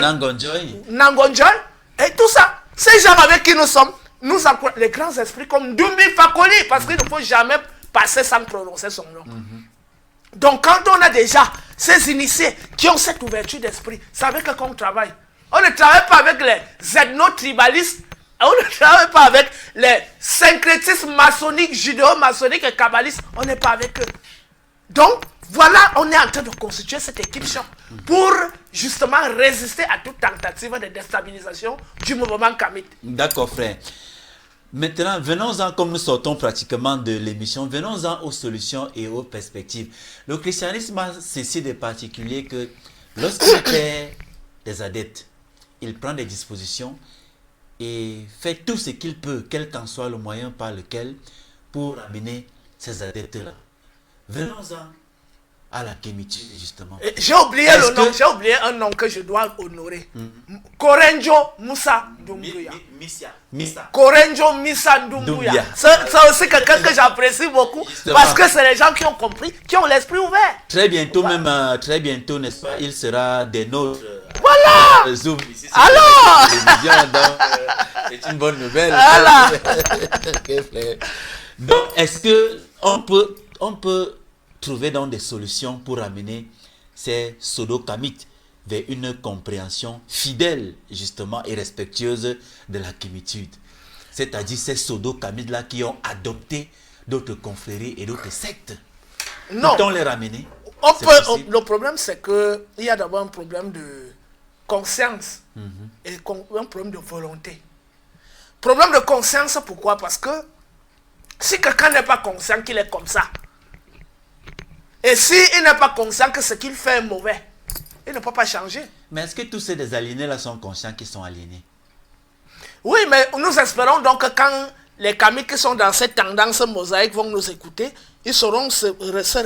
et tout ça, ces gens avec qui nous sommes, nous encourageons les grands esprits comme Dumbi Fakoli, parce qu'il ne faut jamais passer sans prononcer son nom. Donc quand on a déjà ces initiés qui ont cette ouverture d'esprit, c'est avec eux qu'on travaille. On ne travaille pas avec les ethno-tribalistes, on ne travaille pas avec les syncrétistes maçonniques, judéo-maçonniques et kabbalistes, on n'est pas avec eux. Donc voilà, on est en train de constituer cette équipe choc pour justement résister à toute tentative de déstabilisation du mouvement kamite. D'accord, frère. Maintenant, venons-en, comme nous sortons pratiquement de l'émission, venons-en aux solutions et aux perspectives. Le christianisme a ceci de particulier que lorsqu'il perd des adeptes, il prend des dispositions et fait tout ce qu'il peut, quel qu'en soit le moyen par lequel, pour amener ces adeptes-là. Venons-en à la kémitude, justement. J'ai oublié le nom, j'ai oublié un nom que je dois honorer. Korenjo Moussa Doumbouya. Korenjo Missa Doumbouya. C'est aussi quelqu'un que j'apprécie beaucoup, justement. Parce que c'est les gens qui ont compris, qui ont l'esprit ouvert. Très bientôt, voilà. Très bientôt, n'est-ce pas, il sera des nôtres. Voilà. Zoom. Ici, alors c'est une bonne nouvelle. Voilà. Donc, est-ce que on peut trouver donc des solutions pour amener ces pseudo-kamites vers une compréhension fidèle, justement, et respectueuse de la kémitude. C'est-à-dire ces pseudo-kamites-là qui ont adopté d'autres confréries et d'autres sectes. Non. Peut-on les ramener? Le problème, c'est qu'il y a d'abord un problème de conscience et un problème de volonté. Problème de conscience, pourquoi? Parce que si quelqu'un n'est pas conscient qu'il est comme ça, et s'il n'est pas conscient que ce qu'il fait est mauvais, il ne peut pas changer. Mais est-ce que tous ces désaliénés-là sont conscients qu'ils sont aliénés? Oui, mais nous espérons donc que quand les kamites qui sont dans cette tendance mosaïque vont nous écouter, ils sauront se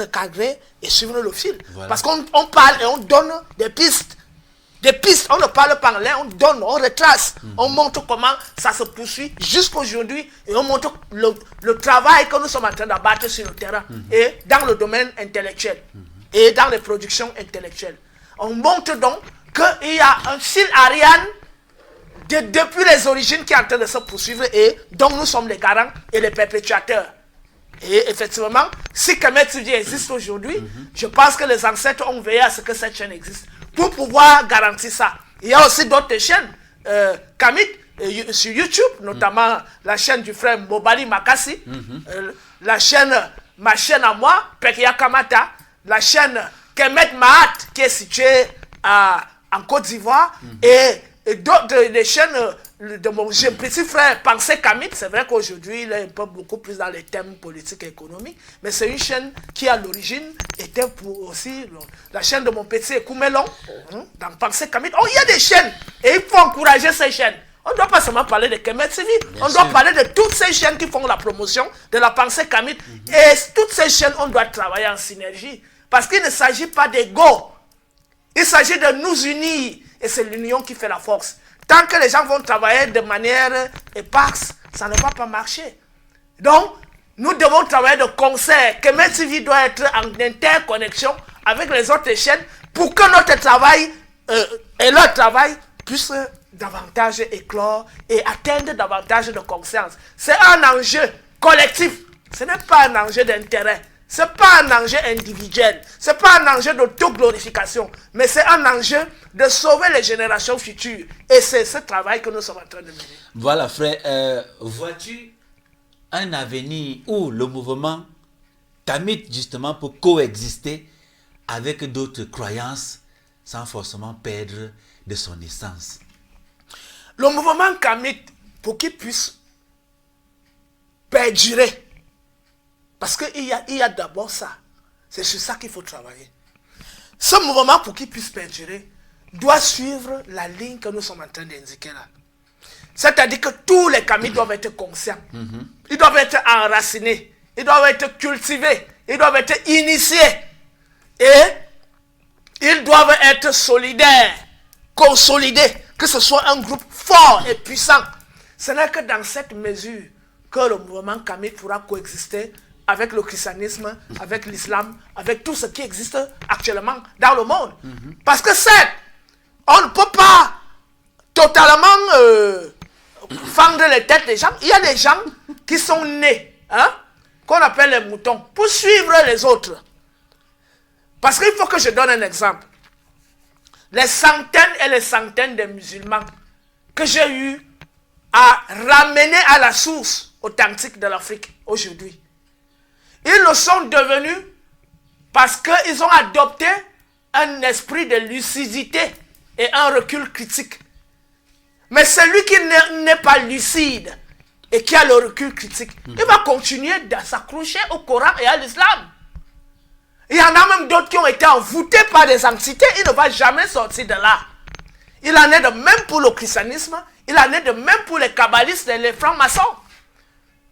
recadrer et suivre le fil. Voilà. Parce qu'on parle et on donne des pistes. Des pistes, on ne parle pas en l'air, on donne, on retrace, on montre comment ça se poursuit jusqu'aujourd'hui et on montre le travail que nous sommes en train d'abattre sur le terrain et dans le domaine intellectuel et dans les productions intellectuelles. On montre donc qu'il y a un fil Ariane depuis les origines qui est en train de se poursuivre et dont nous sommes les garants et les perpétuateurs. Et effectivement, si Kemet Sudi existe aujourd'hui, je pense que les ancêtres ont veillé à ce que cette chaîne existe pour pouvoir garantir ça. Il y a aussi d'autres chaînes, Kamit, sur YouTube, notamment la chaîne du frère Mobali Makassi, la chaîne, ma chaîne à moi, Pekia Kamata, la chaîne Kemet Mahat, qui est située en Côte d'Ivoire, et d'autres des chaînes de mon petit frère Pensée Kamit. C'est vrai qu'aujourd'hui il est un peu beaucoup plus dans les thèmes politiques et économiques, mais c'est une chaîne qui à l'origine était pour aussi la chaîne de mon petit Ekoumelon dans Pensée Kamit. Oh, il y a des chaînes et il faut encourager ces chaînes. On ne doit pas seulement parler de Kemet Sudi, on doit parler de toutes ces chaînes qui font la promotion de la Pensée Kamit. Et toutes ces chaînes, on doit travailler en synergie parce qu'il ne s'agit pas d'ego, il s'agit de nous unir. Et c'est l'union qui fait la force. Tant que les gens vont travailler de manière éparse, ça ne va pas marcher. Donc, nous devons travailler de concert. Kemet TV doit être en interconnexion avec les autres chaînes pour que notre travail et leur travail puissent davantage éclore et atteindre davantage de conscience. C'est un enjeu collectif. Ce n'est pas un enjeu d'intérêt. Ce n'est pas un enjeu individuel, ce n'est pas un enjeu d'autoglorification, mais c'est un enjeu de sauver les générations futures. Et c'est ce travail que nous sommes en train de mener. Voilà, frère, vois-tu un avenir où le mouvement Kamit, justement, pour coexister avec d'autres croyances sans forcément perdre de son essence? Le mouvement Kamit, pour qu'il puisse perdurer, parce qu'il y a d'abord ça. C'est sur ça qu'il faut travailler. Ce mouvement, pour qu'il puisse perdurer, doit suivre la ligne que nous sommes en train d'indiquer là. C'est-à-dire que tous les Kamites doivent être conscients. Ils doivent être enracinés. Ils doivent être cultivés. Ils doivent être initiés. Et ils doivent être solidaires, consolidés. Que ce soit un groupe fort et puissant. Ce n'est que dans cette mesure que le mouvement Kamite pourra coexister avec le christianisme, avec l'islam, avec tout ce qui existe actuellement dans le monde. Parce que certes, on ne peut pas totalement fendre les têtes des gens. Il y a des gens qui sont nés, qu'on appelle les moutons, pour suivre les autres. Parce qu'il faut que je donne un exemple. Les centaines et les centaines de musulmans que j'ai eu à ramener à la source authentique de l'Afrique aujourd'hui, ils le sont devenus parce qu'ils ont adopté un esprit de lucidité et un recul critique. Mais celui qui n'est pas lucide et qui a le recul critique, il va continuer de s'accrocher au Coran et à l'islam. Il y en a même d'autres qui ont été envoûtés par des entités, il ne va jamais sortir de là. Il en est de même pour le christianisme, il en est de même pour les kabbalistes et les francs-maçons.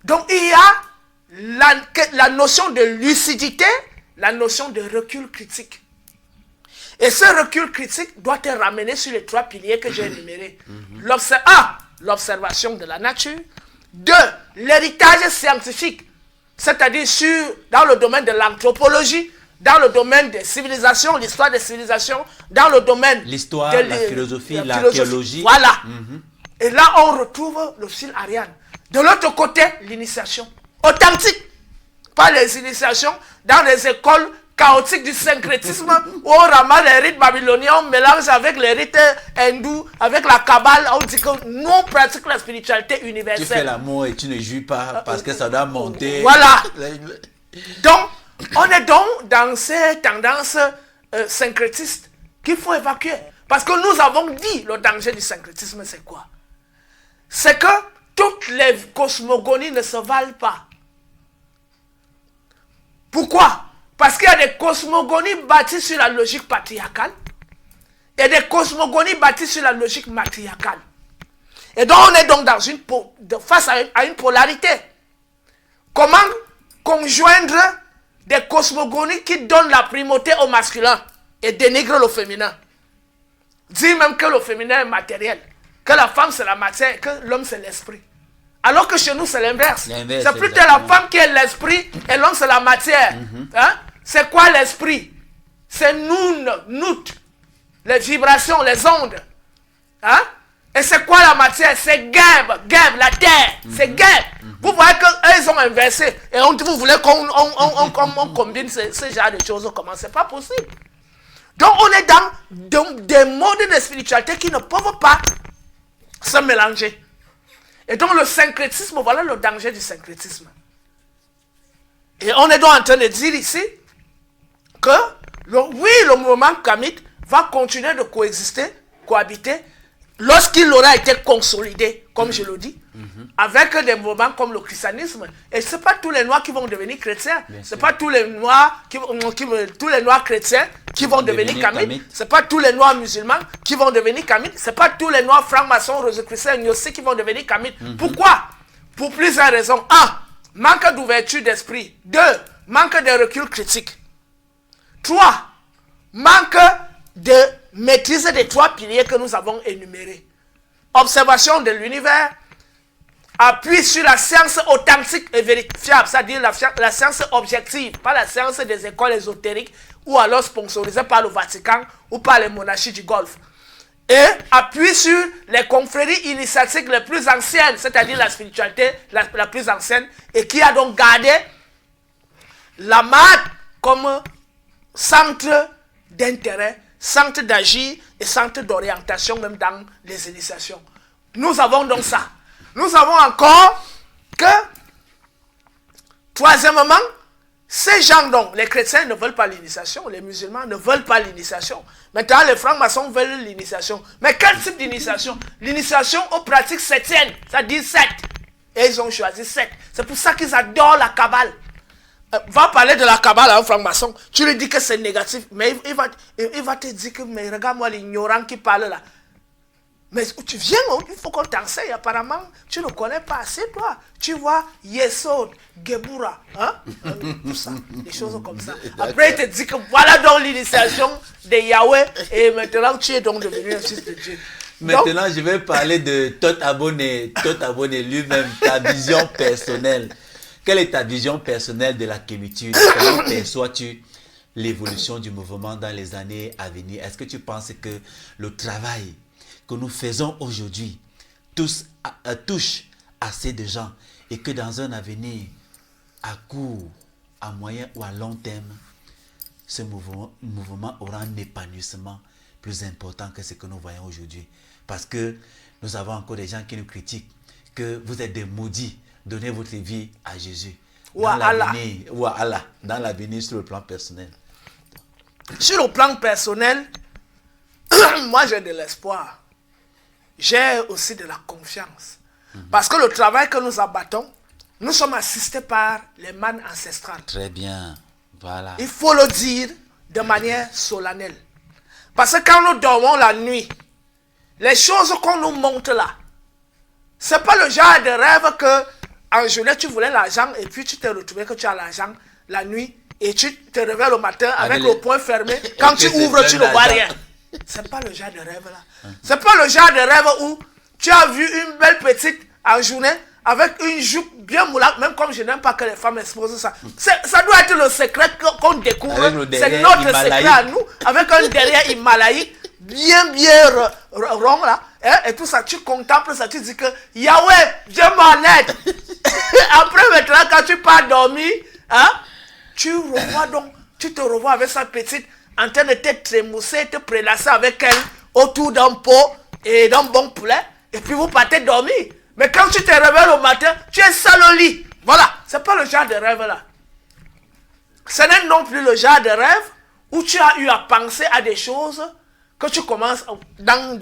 Donc il y a la notion de lucidité, la notion de recul critique. Et ce recul critique doit être ramené sur les trois piliers que j'ai énumérés. L'observation de la nature. 2, l'héritage scientifique, c'est-à-dire dans le domaine de l'anthropologie, dans le domaine des civilisations, l'histoire des civilisations, dans le domaine l'histoire, la philosophie, l'archéologie. Voilà. Et là, on retrouve le fil Ariane. De l'autre côté, l'initiation authentique. Pas les initiations dans les écoles chaotique du syncrétisme où on ramasse les rites babyloniens, on mélange avec les rites hindous, avec la Kabbale, on dit que nous on pratique la spiritualité universelle. Tu fais l'amour et tu ne jouis pas parce que ça doit monter. Voilà. Donc, on est donc dans ces tendances syncrétistes qu'il faut évacuer. Parce que nous avons dit, le danger du syncrétisme, c'est quoi? C'est que toutes les cosmogonies ne se valent pas. Pourquoi? Parce qu'il y a des cosmogonies bâties sur la logique patriarcale et des cosmogonies bâties sur la logique matriarcale. Et donc on est donc face à une polarité. Comment conjoindre des cosmogonies qui donnent la primauté au masculin et dénigrent le féminin? Dire même que le féminin est matériel, que la femme c'est la matière, que l'homme c'est l'esprit. Alors que chez nous c'est l'inverse. C'est plutôt la femme qui est l'esprit et l'homme c'est la matière. Hein? C'est quoi l'esprit? C'est nous, les vibrations, les ondes. Hein? Et c'est quoi la matière? C'est Geb, la terre. C'est Geb. Vous voyez qu'ils ont inversé. Et vous voulez qu'on combine ce genre de choses? Comment? C'est pas possible. Donc on est dans des modes de spiritualité qui ne peuvent pas se mélanger. Et donc le syncrétisme, voilà le danger du syncrétisme. Et on est donc en train de dire ici que le mouvement kamite va continuer de cohabiter lorsqu'il aura été consolidé, comme je le dis, avec des mouvements comme le christianisme. Et ce n'est pas tous les noirs qui vont devenir chrétiens. Ce n'est pas tous les noirs chrétiens qui vont devenir kamites. Ce n'est pas tous les noirs musulmans qui vont devenir kamites. Ce n'est pas tous les noirs francs-maçons, rosicruciens, gnostiques qui vont devenir kamites. Pourquoi? Pour plusieurs raisons. 1. Manque d'ouverture d'esprit. 2. Manque de recul critique. 3. Manque de maîtrise des 3 piliers que nous avons énumérés. Observation de l'univers, appui sur la science authentique et vérifiable, c'est-à-dire la science objective, pas la science des écoles ésotériques ou alors sponsorisée par le Vatican ou par les monarchies du Golfe. Et appui sur les confréries initiatiques les plus anciennes, c'est-à-dire la spiritualité la plus ancienne, et qui a donc gardé la MAD comme centre d'intérêt, centre d'agir et centre d'orientation même dans les initiations. Nous avons donc ça. Nous avons encore que, troisièmement, ces gens donc, les chrétiens ne veulent pas l'initiation, les musulmans ne veulent pas l'initiation. Maintenant, les francs-maçons veulent l'initiation. Mais quel type d'initiation? L'initiation aux pratiques septiennes, c'est-à-dire 7. Et ils ont choisi 7. C'est pour ça qu'ils adorent la Kabbale. Va parler de la Kabbale à un franc-maçon, tu lui dis que c'est négatif, mais il va te dire que, mais regarde-moi l'ignorant qui parle là. Mais tu viens, il faut qu'on t'enseigne. Apparemment, tu ne connais pas assez, toi. Tu vois, Yesod, Gebura, hein? Tout ça, des choses comme ça. Après, il te dit que voilà donc l'initiation de Yahweh, et maintenant, tu es donc devenu un fils de Dieu. Maintenant, je vais parler de Tot Abonné lui-même, ta vision personnelle. Quelle est ta vision personnelle de la kémitude? Comment perçois-tu l'évolution du mouvement dans les années à venir? Est-ce que tu penses que le travail que nous faisons aujourd'hui touche assez de gens et que dans un avenir à court, à moyen ou à long terme, ce mouvement aura un épanouissement plus important que ce que nous voyons aujourd'hui? Parce que nous avons encore des gens qui nous critiquent, que vous êtes des maudits. Donnez votre vie à Jésus. Ou à Allah. Dans l'avenir sur le plan personnel. Sur le plan personnel, moi j'ai de l'espoir. J'ai aussi de la confiance. Parce que le travail que nous abattons, nous sommes assistés par les mannes ancestrales. Très bien. Voilà. Il faut le dire de manière solennelle. Parce que quand nous dormons la nuit, les choses qu'on nous montre là, ce n'est pas le genre de rêve que en journée tu voulais l'argent et puis tu t'es retrouvé que tu as l'argent la nuit et tu te réveilles le matin avec le poing fermé. Quand tu ouvres, tu ne vois rien. Ce n'est pas le genre de rêve là. Ce n'est pas le genre de rêve où tu as vu une belle petite en journée avec une jupe bien moulante, même comme je n'aime pas que les femmes exposent ça. Ça doit être le secret qu'on découvre. C'est notre secret à nous, avec un derrière himalaïque bien rond là, hein, et tout ça, tu contemples ça, tu dis que Yahweh, Dieu m'en aide. Après maintenant, quand tu pars dormir, hein, tu revois donc, tu te revois avec sa petite en train de te trémousser, te prélasser avec elle autour d'un pot et d'un bon poulet, et puis vous partez dormir. Mais quand tu te réveilles au matin, tu es seul au lit. Voilà, c'est pas le genre de rêve là. Ce n'est non plus le genre de rêve où tu as eu à penser à des choses que tu commences dans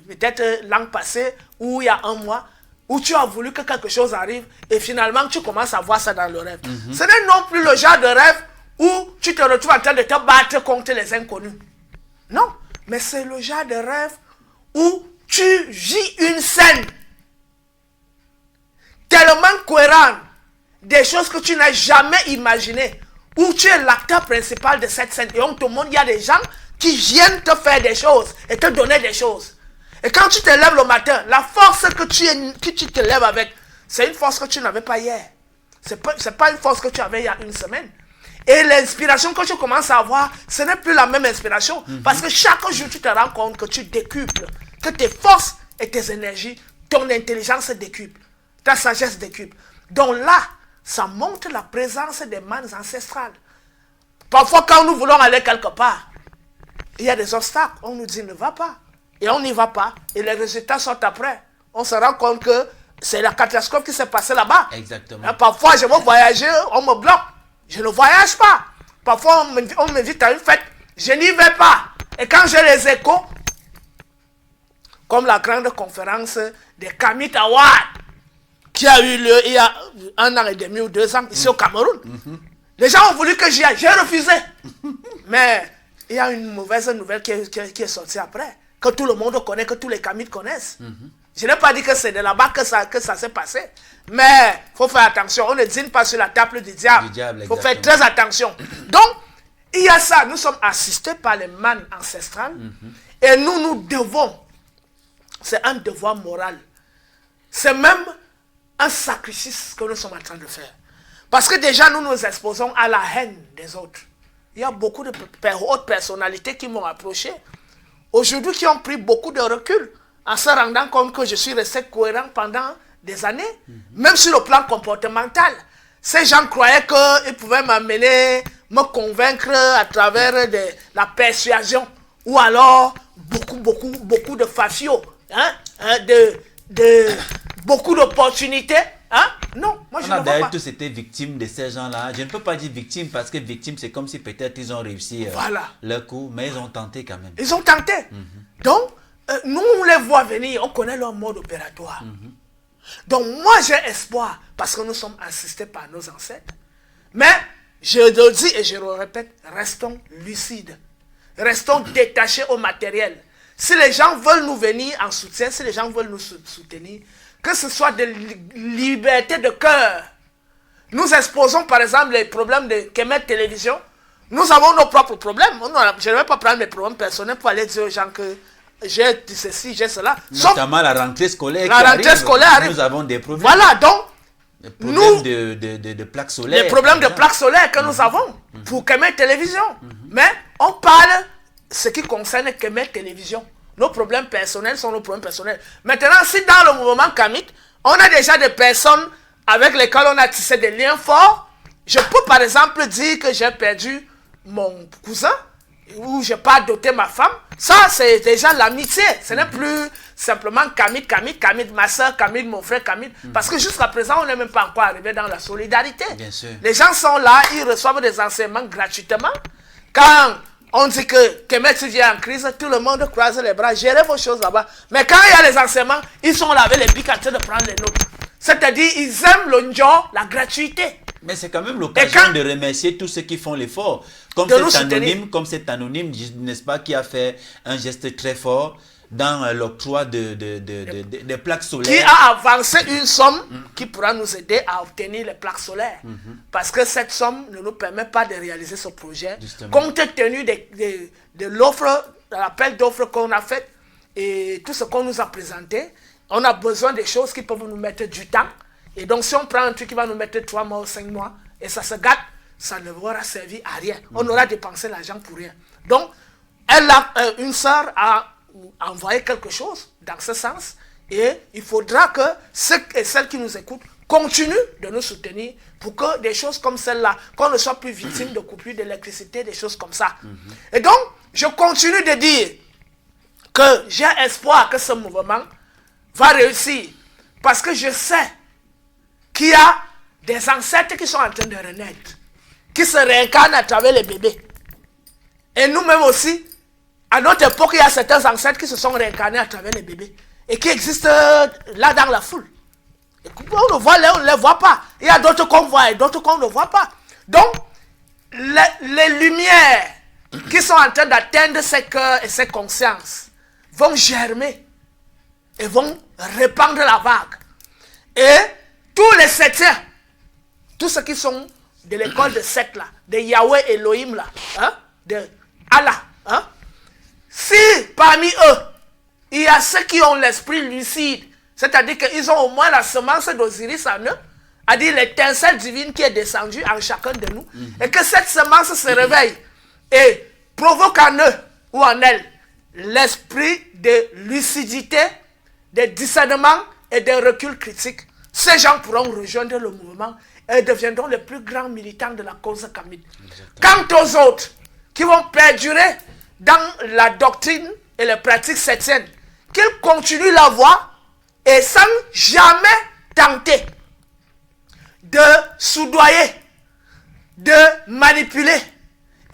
peut-être l'an passé ou il y a un mois, où tu as voulu que quelque chose arrive et finalement tu commences à voir ça dans le rêve. Ce n'est non plus le genre de rêve où tu te retrouves en train de te battre contre les inconnus. Non, mais c'est le genre de rêve où tu vis une scène tellement cohérente, des choses que tu n'as jamais imaginées, où tu es l'acteur principal de cette scène et on te montre, il y a des gens qui viennent te faire des choses et te donner des choses. Et quand tu te lèves le matin, la force que tu te lèves avec, c'est une force que tu n'avais pas hier. C'est pas une force que tu avais il y a une semaine. Et l'inspiration que tu commences à avoir, ce n'est plus la même inspiration. Parce que chaque jour, tu te rends compte que tu décuples, que tes forces et tes énergies, ton intelligence décuple, ta sagesse décuple. Donc là, ça montre la présence des manes ancestrales. Parfois, quand nous voulons aller quelque part, il y a des obstacles. On nous dit ne va pas. Et on n'y va pas. Et les résultats sont après. On se rend compte que c'est la catastrophe qui s'est passée là-bas. Exactement. Parfois, je veux voyager, on me bloque. Je ne voyage pas. Parfois, on m'invite à une fête. Je n'y vais pas. Et quand j'ai les échos, comme la grande conférence des Kamit Awards, qui a eu lieu il y a 1 an et demi ou 2 ans, ici au Cameroun. Les gens ont voulu que j'y aille. J'ai refusé. Mais il y a une mauvaise nouvelle qui est sortie après, que tout le monde connaît, que tous les Kamit connaissent. Je n'ai pas dit que c'est de là-bas que ça s'est passé. Mais il faut faire attention. On ne dîne pas sur la table du diable. Il faut faire très attention. Donc, il y a ça. Nous sommes assistés par les manes ancestrales. Et nous devons. C'est un devoir moral. C'est même un sacrifice que nous sommes en train de faire. Parce que déjà, nous nous exposons à la haine des autres. Il y a beaucoup de hautes personnalités qui m'ont approché. Aujourd'hui, qui ont pris beaucoup de recul en se rendant compte que je suis resté cohérent pendant des années. Même sur le plan comportemental. Ces gens croyaient qu'ils pouvaient m'amener, me convaincre à travers la persuasion. Ou alors, beaucoup de fafios. Beaucoup d'opportunités. Non, moi je ne vois pas. On a tous été victimes de ces gens-là. Je ne peux pas dire victime parce que victime, c'est comme si peut-être ils ont réussi leur coup, mais ils ont tenté quand même. Ils ont tenté. Donc, nous, on les voit venir, on connaît leur mode opératoire. Donc, moi, j'ai espoir parce que nous sommes assistés par nos ancêtres. Mais, je le dis et je le répète, restons lucides. Restons détachés au matériel. Si les gens veulent nous venir en soutien, si les gens veulent nous soutenir, que ce soit de liberté de cœur. Nous exposons par exemple les problèmes de Kemet Télévision. Nous avons nos propres problèmes. Je ne vais pas prendre mes problèmes personnels pour aller dire aux gens que j'ai ceci, j'ai cela. Notamment la rentrée scolaire arrive. Nous avons des problèmes. Voilà, donc, les problèmes de plaques solaires. Les problèmes de plaques solaires que nous avons pour Kemet Télévision. Mais on parle ce qui concerne Kemet Télévision. Nos problèmes personnels sont nos problèmes personnels. Maintenant, si dans le mouvement Kamit, on a déjà des personnes avec lesquelles on a tissé des liens forts, je peux par exemple dire que j'ai perdu mon cousin, ou je n'ai pas doté ma femme. Ça, c'est déjà l'amitié. Ce n'est plus simplement Kamit, ma soeur, Kamit, mon frère, Kamit. Parce que jusqu'à présent, on n'est même pas encore arrivé dans la solidarité. Bien sûr. Les gens sont là, ils reçoivent des enseignements gratuitement. Quand on dit que Kemet vient en crise, tout le monde croise les bras, gérez vos choses là-bas. Mais quand il y a les enseignements, ils sont là avec les bics en train de prendre les nôtres. C'est-à-dire, ils aiment le njo, la gratuité. Mais c'est quand même l'occasion de remercier tous ceux qui font l'effort. Comme cet anonyme, n'est-ce pas, qui a fait un geste très fort dans l'octroi des plaques solaires. Qui a avancé une somme qui pourra nous aider à obtenir les plaques solaires. Parce que cette somme ne nous permet pas de réaliser ce projet. Justement. Compte tenu de l'offre, de l'appel d'offres qu'on a fait et tout ce qu'on nous a présenté, on a besoin des choses qui peuvent nous mettre du temps. Et donc si on prend un truc qui va nous mettre 3 mois ou 5 mois et ça se gâte, ça ne aura servi à rien. On aura dépensé l'argent pour rien. Donc, une sœur a envoyé quelque chose dans ce sens et il faudra que ceux et celles qui nous écoutent continue de nous soutenir pour que des choses comme celle-là, qu'on ne soit plus victime de coupures d'électricité, des choses comme ça. Et donc, je continue de dire que j'ai espoir que ce mouvement va réussir. Parce que je sais qu'il y a des ancêtres qui sont en train de renaître, qui se réincarnent à travers les bébés. Et nous-mêmes aussi, à notre époque, il y a certains ancêtres qui se sont réincarnés à travers les bébés et qui existent là dans la foule. Et on ne voit, on ne les voit pas. Il y a d'autres qu'on voit et d'autres qu'on ne voit pas. Donc, les lumières qui sont en train d'atteindre ces cœurs et ces consciences vont germer et vont répandre la vague. Et tous les septiens, tous ceux qui sont de l'école de Seth là, de Yahweh Elohim là, hein, de Allah, hein, si parmi eux, il y a ceux qui ont l'esprit lucide, c'est-à-dire qu'ils ont au moins la semence d'Osiris en eux, à dire l'étincelle divine qui est descendue en chacun de nous, et que cette semence se réveille et provoque en eux ou en elles l'esprit de lucidité, de discernement et de recul critique. Ces gens pourront rejoindre le mouvement et deviendront les plus grands militants de la cause kamite. Quant aux autres qui vont perdurer dans la doctrine et les pratiques septiennes, qu'ils continuent la voie et sans jamais tenter de soudoyer, de manipuler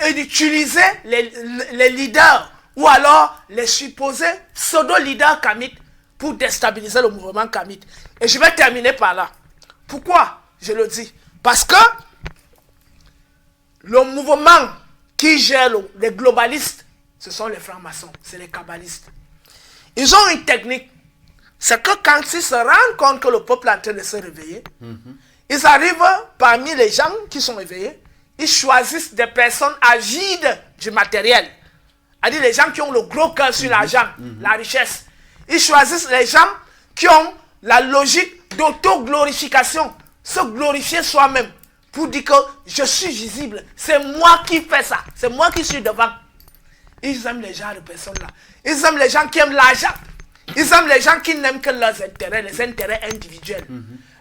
et d'utiliser les leaders ou alors les supposés pseudo-leaders kamites pour déstabiliser le mouvement kamite. Et je vais terminer par là. Pourquoi je le dis? Parce que le mouvement qui gère les globalistes, ce sont les francs-maçons, c'est les kabbalistes. Ils ont une technique. C'est que quand ils se rendent compte que le peuple est en train de se réveiller, ils arrivent parmi les gens qui sont éveillés, ils choisissent des personnes avides du matériel. C'est-à-dire les gens qui ont le gros cœur sur l'argent, la richesse. Ils choisissent les gens qui ont la logique d'auto-glorification, se glorifier soi-même pour dire que je suis visible, c'est moi qui fais ça, c'est moi qui suis devant. Ils aiment les gens de personnes-là. Ils aiment les gens qui aiment l'argent. Ils aiment les gens qui n'aiment que leurs intérêts, les intérêts individuels.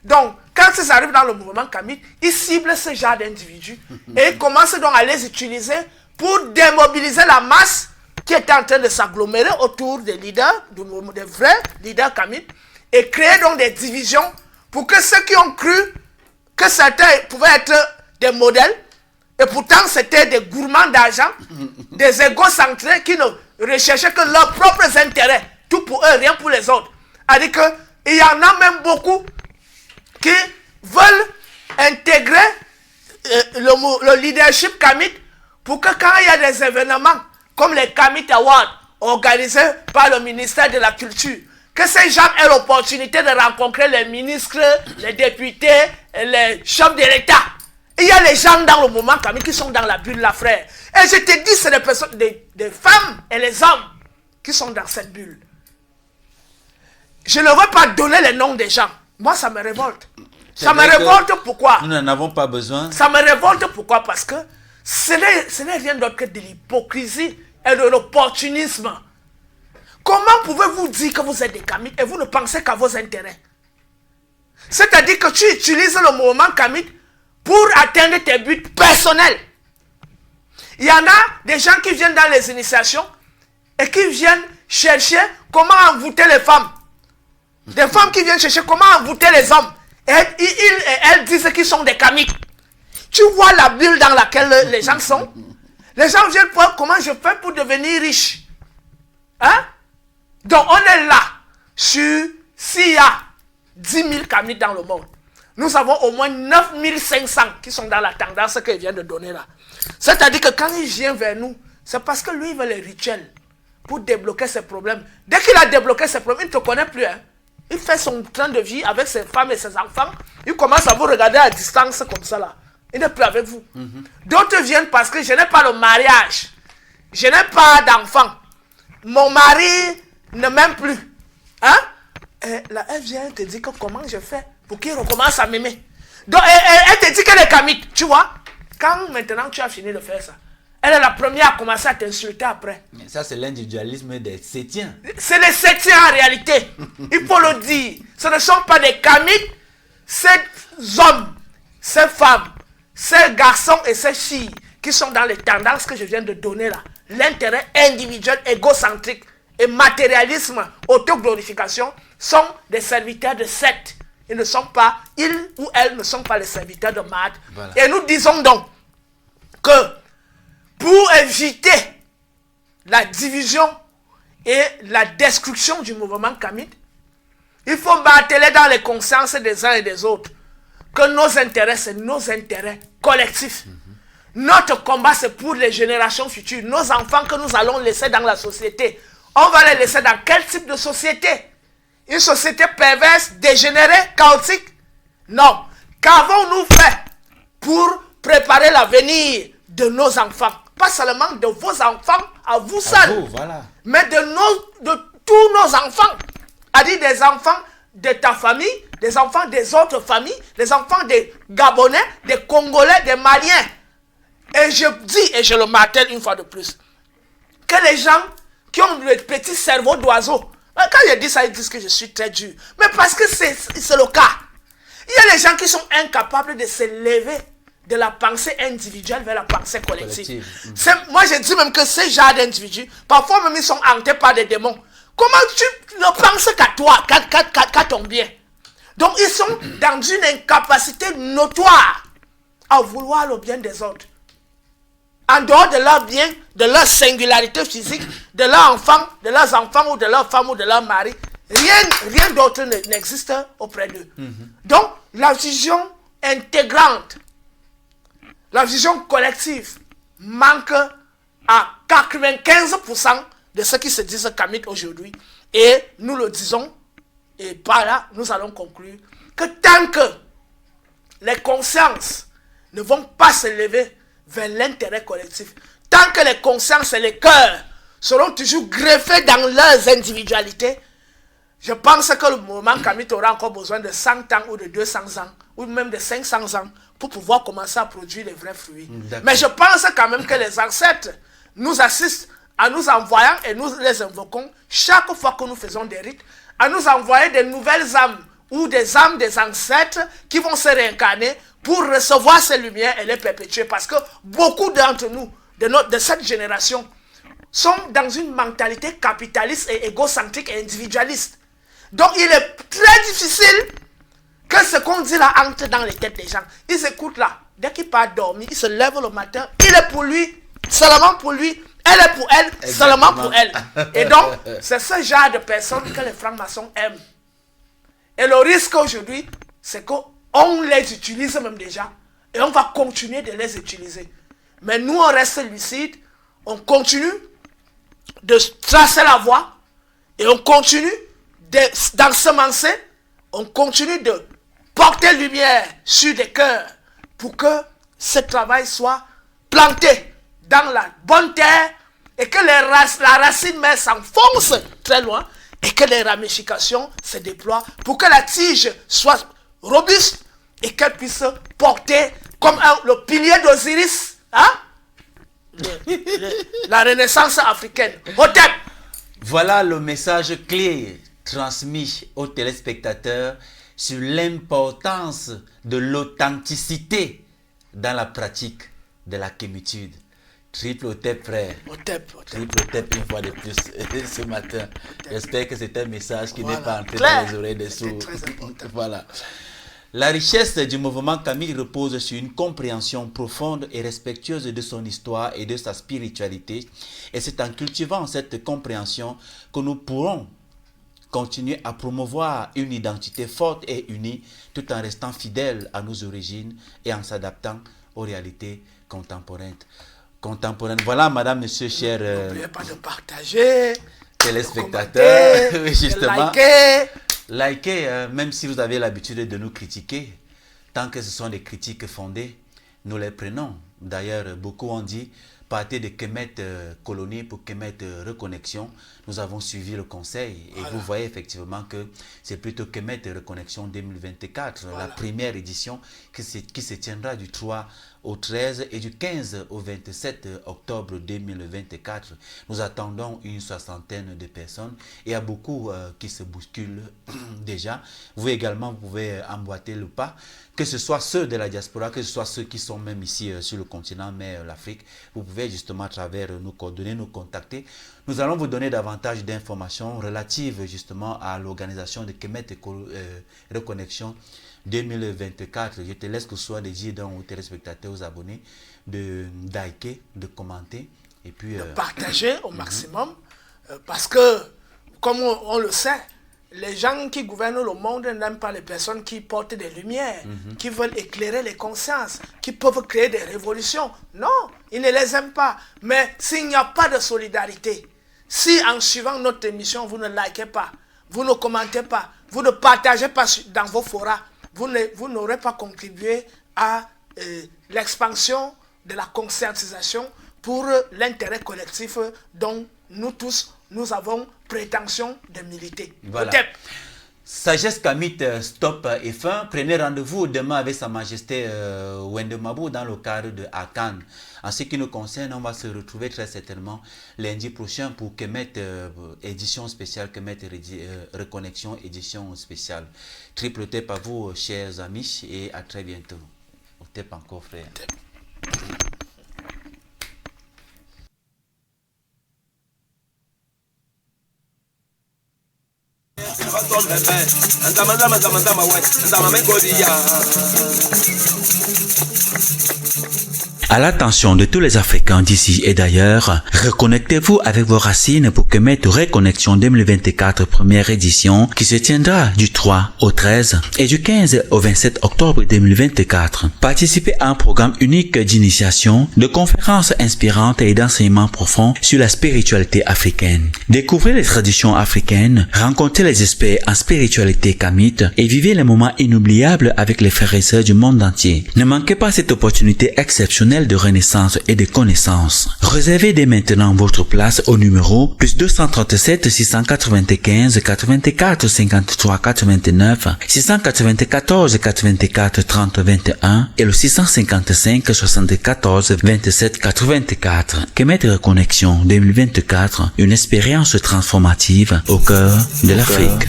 Donc, quand ils arrivent dans le mouvement kamite, ils ciblent ce genre d'individus et ils commencent donc à les utiliser pour démobiliser la masse qui est en train de s'agglomérer autour des leaders, des vrais leaders kamites, et créer donc des divisions pour que ceux qui ont cru que certains pouvaient être des modèles, et pourtant c'était des gourmands d'argent, des égocentrés qui ne recherchaient que leurs propres intérêts, tout pour eux, rien pour les autres. C'est-à-dire qu'il y en a même beaucoup qui veulent intégrer le leadership kamite pour que quand il y a des événements comme les Kamite Awards organisés par le ministère de la Culture, que ces gens aient l'opportunité de rencontrer les ministres, les députés, les chefs de l'État. Il y a les gens dans le mouvement kamite qui sont dans la bulle là, frère. Et je te dis, c'est des personnes, des femmes et les hommes qui sont dans cette bulle. Je ne veux pas donner les noms des gens. Moi, ça me révolte. Ça me révolte pourquoi? Nous n'en avons pas besoin. Ça me révolte pourquoi? Parce que ce n'est rien d'autre que de l'hypocrisie et de l'opportunisme. Comment pouvez-vous dire que vous êtes des kamites et vous ne pensez qu'à vos intérêts? C'est-à-dire que tu utilises le mouvement kamite pour atteindre tes buts personnels. Il y en a des gens qui viennent dans les initiations et qui viennent chercher comment envoûter les femmes. Des femmes qui viennent chercher comment envoûter les hommes. Et elles disent qu'ils sont des kamites. Tu vois la bulle dans laquelle les gens sont? Les gens viennent voir comment je fais pour devenir riche. Hein? Donc on est là sur, s'il y a 10 000 kamites dans le monde, nous avons au moins 9 500 qui sont dans la tendance qu'il vient de donner là. C'est-à-dire que quand il vient vers nous, c'est parce que lui il veut les rituels pour débloquer ses problèmes. Dès qu'il a débloqué ses problèmes, il ne te connaît plus. Hein? Il fait son train de vie avec ses femmes et ses enfants. Il commence à vous regarder à distance comme ça là. Il n'est plus avec vous. D'autres viennent parce que je n'ai pas le mariage. Je n'ai pas d'enfant. Mon mari ne m'aime plus. Hein? Et là, elle vient te dire que comment je fais pour qu'il recommence à m'aimer. Donc, elle te dit qu'elle est kamite. Tu vois? Quand maintenant tu as fini de faire ça, elle est la première à commencer à t'insulter après. Mais ça, c'est l'individualisme des septiens. C'est les septiens en réalité. Il faut le dire. Ce ne sont pas des kamites ces hommes, ces femmes, ces garçons et ces filles qui sont dans les tendances que je viens de donner là, l'intérêt individuel, égocentrique et matérialisme, autoglorification, sont des serviteurs de secte. Ils ou elles ne sont pas les serviteurs de Mahad. Voilà. Et nous disons donc que pour éviter la division et la destruction du mouvement kamite, il faut marteler dans les consciences des uns et des autres que nos intérêts, c'est nos intérêts collectifs. Notre combat, c'est pour les générations futures. Nos enfants que nous allons laisser dans la société. On va les laisser dans quel type de société? Une société perverse, dégénérée, chaotique? Non. Qu'avons-nous fait pour préparer l'avenir de nos enfants? Pas seulement de vos enfants, à vous seuls, voilà. Mais de tous nos enfants. C'est-à-dire des enfants de ta famille, des enfants des autres familles, des enfants des Gabonais, des Congolais, des Maliens. Et je dis, et je le martèle une fois de plus, que les gens qui ont le petit cerveau d'oiseau, quand je dis ça, ils disent que je suis très dur. Mais parce que c'est le cas. Il y a des gens qui sont incapables de se lever de la pensée individuelle vers la pensée collective. Moi, je dis même que ces genres d'individus, parfois même ils sont hantés par des démons. Comment tu ne penses qu'à toi, qu'à ton bien? Donc, ils sont dans une incapacité notoire à vouloir le bien des autres. En dehors de leur bien, de leur singularité physique, de leurs enfants ou de leurs femmes ou de leur mari, rien d'autre n'existe auprès d'eux. Donc, la vision intégrante, la vision collective manque à 95% de ceux qui se disent kamites aujourd'hui. Et nous le disons, et par là, nous allons conclure, que tant que les consciences ne vont pas se lever vers l'intérêt collectif, tant que les consciences et les cœurs seront toujours greffés dans leurs individualités, je pense que le mouvement kamite aura encore besoin de 100 ans ou de 200 ans, ou même de 500 ans, pour pouvoir commencer à produire les vrais fruits. Mais je pense quand même que les ancêtres nous assistent en nous envoyant, et nous les invoquons chaque fois que nous faisons des rites, à nous envoyer des nouvelles âmes ou des âmes des ancêtres qui vont se réincarner pour recevoir ces lumières et les perpétuer. Parce que beaucoup d'entre nous, de cette génération, sont dans une mentalité capitaliste et égocentrique et individualiste. Donc il est très difficile que ce qu'on dit là entre dans les têtes des gens. Ils écoutent là. Dès qu'il part dormir, il se lève le matin, il est pour lui, seulement pour lui. Elle est pour elle, exactement. Seulement pour elle. Et donc, c'est ce genre de personnes que les francs-maçons aiment. Et le risque aujourd'hui, c'est qu'on les utilise même déjà. Et on va continuer de les utiliser. Mais nous, on reste lucides. On continue de tracer la voie. Et on continue d'ensemencer. On continue de porter lumière sur des cœurs. Pour que ce travail soit planté dans la bonne terre et que la racine mère s'enfonce très loin et que les ramifications se déploient pour que la tige soit robuste et qu'elle puisse porter comme le pilier d'Osiris, hein? La renaissance africaine. Hotep. Voilà le message clé transmis aux téléspectateurs sur l'importance de l'authenticité dans la pratique de la kémitude. Triple Hotep, frère. Triple Hotep une fois de plus ce matin. J'espère que c'est un message qui n'est pas entré dans les oreilles des sourds. Voilà. La richesse du mouvement kamite repose sur une compréhension profonde et respectueuse de son histoire et de sa spiritualité. Et c'est en cultivant cette compréhension que nous pourrons continuer à promouvoir une identité forte et unie tout en restant fidèles à nos origines et en s'adaptant aux réalités contemporaines. Voilà, madame, monsieur, cher n'oubliez pas de partager, téléspectateurs, de justement, liker, même si vous avez l'habitude de nous critiquer, tant que ce sont des critiques fondées, nous les prenons. D'ailleurs, beaucoup ont dit, partait de Kemet Colonie pour Kemet Reconnexion. Nous avons suivi le conseil et vous voyez effectivement que c'est plutôt Kemet Reconnexion 2024, la première édition qui se tiendra du 3 au 13 et du 15 au 27 octobre 2024. Nous attendons une soixantaine de personnes et il y a beaucoup qui se bousculent déjà. Vous également, vous pouvez emboîter le pas, que ce soit ceux de la diaspora, que ce soit ceux qui sont même ici sur le continent, mais l'Afrique. Vous pouvez justement à travers nos coordonnées nous contacter. Nous allons vous donner davantage d'informations relatives justement à l'organisation de Kemet Reconnexion 2024. Je te laisse que ce soit de dire aux téléspectateurs, aux abonnés, de liker, de commenter et puis de partager au maximum parce que, comme on le sait, les gens qui gouvernent le monde n'aiment pas les personnes qui portent des lumières, qui veulent éclairer les consciences, qui peuvent créer des révolutions. Non, ils ne les aiment pas. Mais s'il n'y a pas de solidarité, si en suivant notre émission, vous ne likez pas, vous ne commentez pas, vous ne partagez pas dans vos forats, vous n'aurez pas contribué à l'expansion de la conscientisation pour l'intérêt collectif dont nous tous, nous avons prétention de militer. Voilà. Sagesse Kamit, stop et fin. Prenez rendez-vous demain avec Sa Majesté Wendemabou dans le cadre de Akan. En ce qui nous concerne, on va se retrouver très certainement lundi prochain pour Kemet édition spéciale, Kemet Reconnexion édition spéciale. Triple tape à vous, chers amis, et à très bientôt. Au tape encore, frère. À l'attention de tous les Africains d'ici et d'ailleurs, reconnectez-vous avec vos racines pour Kemet Reconnexion 2024 première édition qui se tiendra du 3 au 13 et du 15 au 27 octobre 2024. Participez à un programme unique d'initiation, de conférences inspirantes et d'enseignements profonds sur la spiritualité africaine. Découvrez les traditions africaines, rencontrez les experts en spiritualité kamite et vivez les moments inoubliables avec les frères et sœurs du monde entier. Ne manquez pas cette opportunité exceptionnelle de renaissance et de connaissance. Réservez dès maintenant votre place au numéro +237 695 84 53 89 694 84 30 21 et le 655 74 27 84. Kemet Reconnexion 2024, une expérience transformative au cœur de l'Afrique.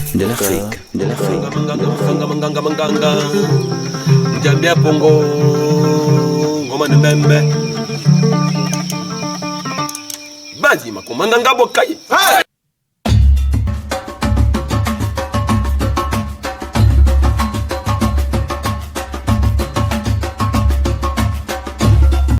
Bazi makomanga ngabo kai.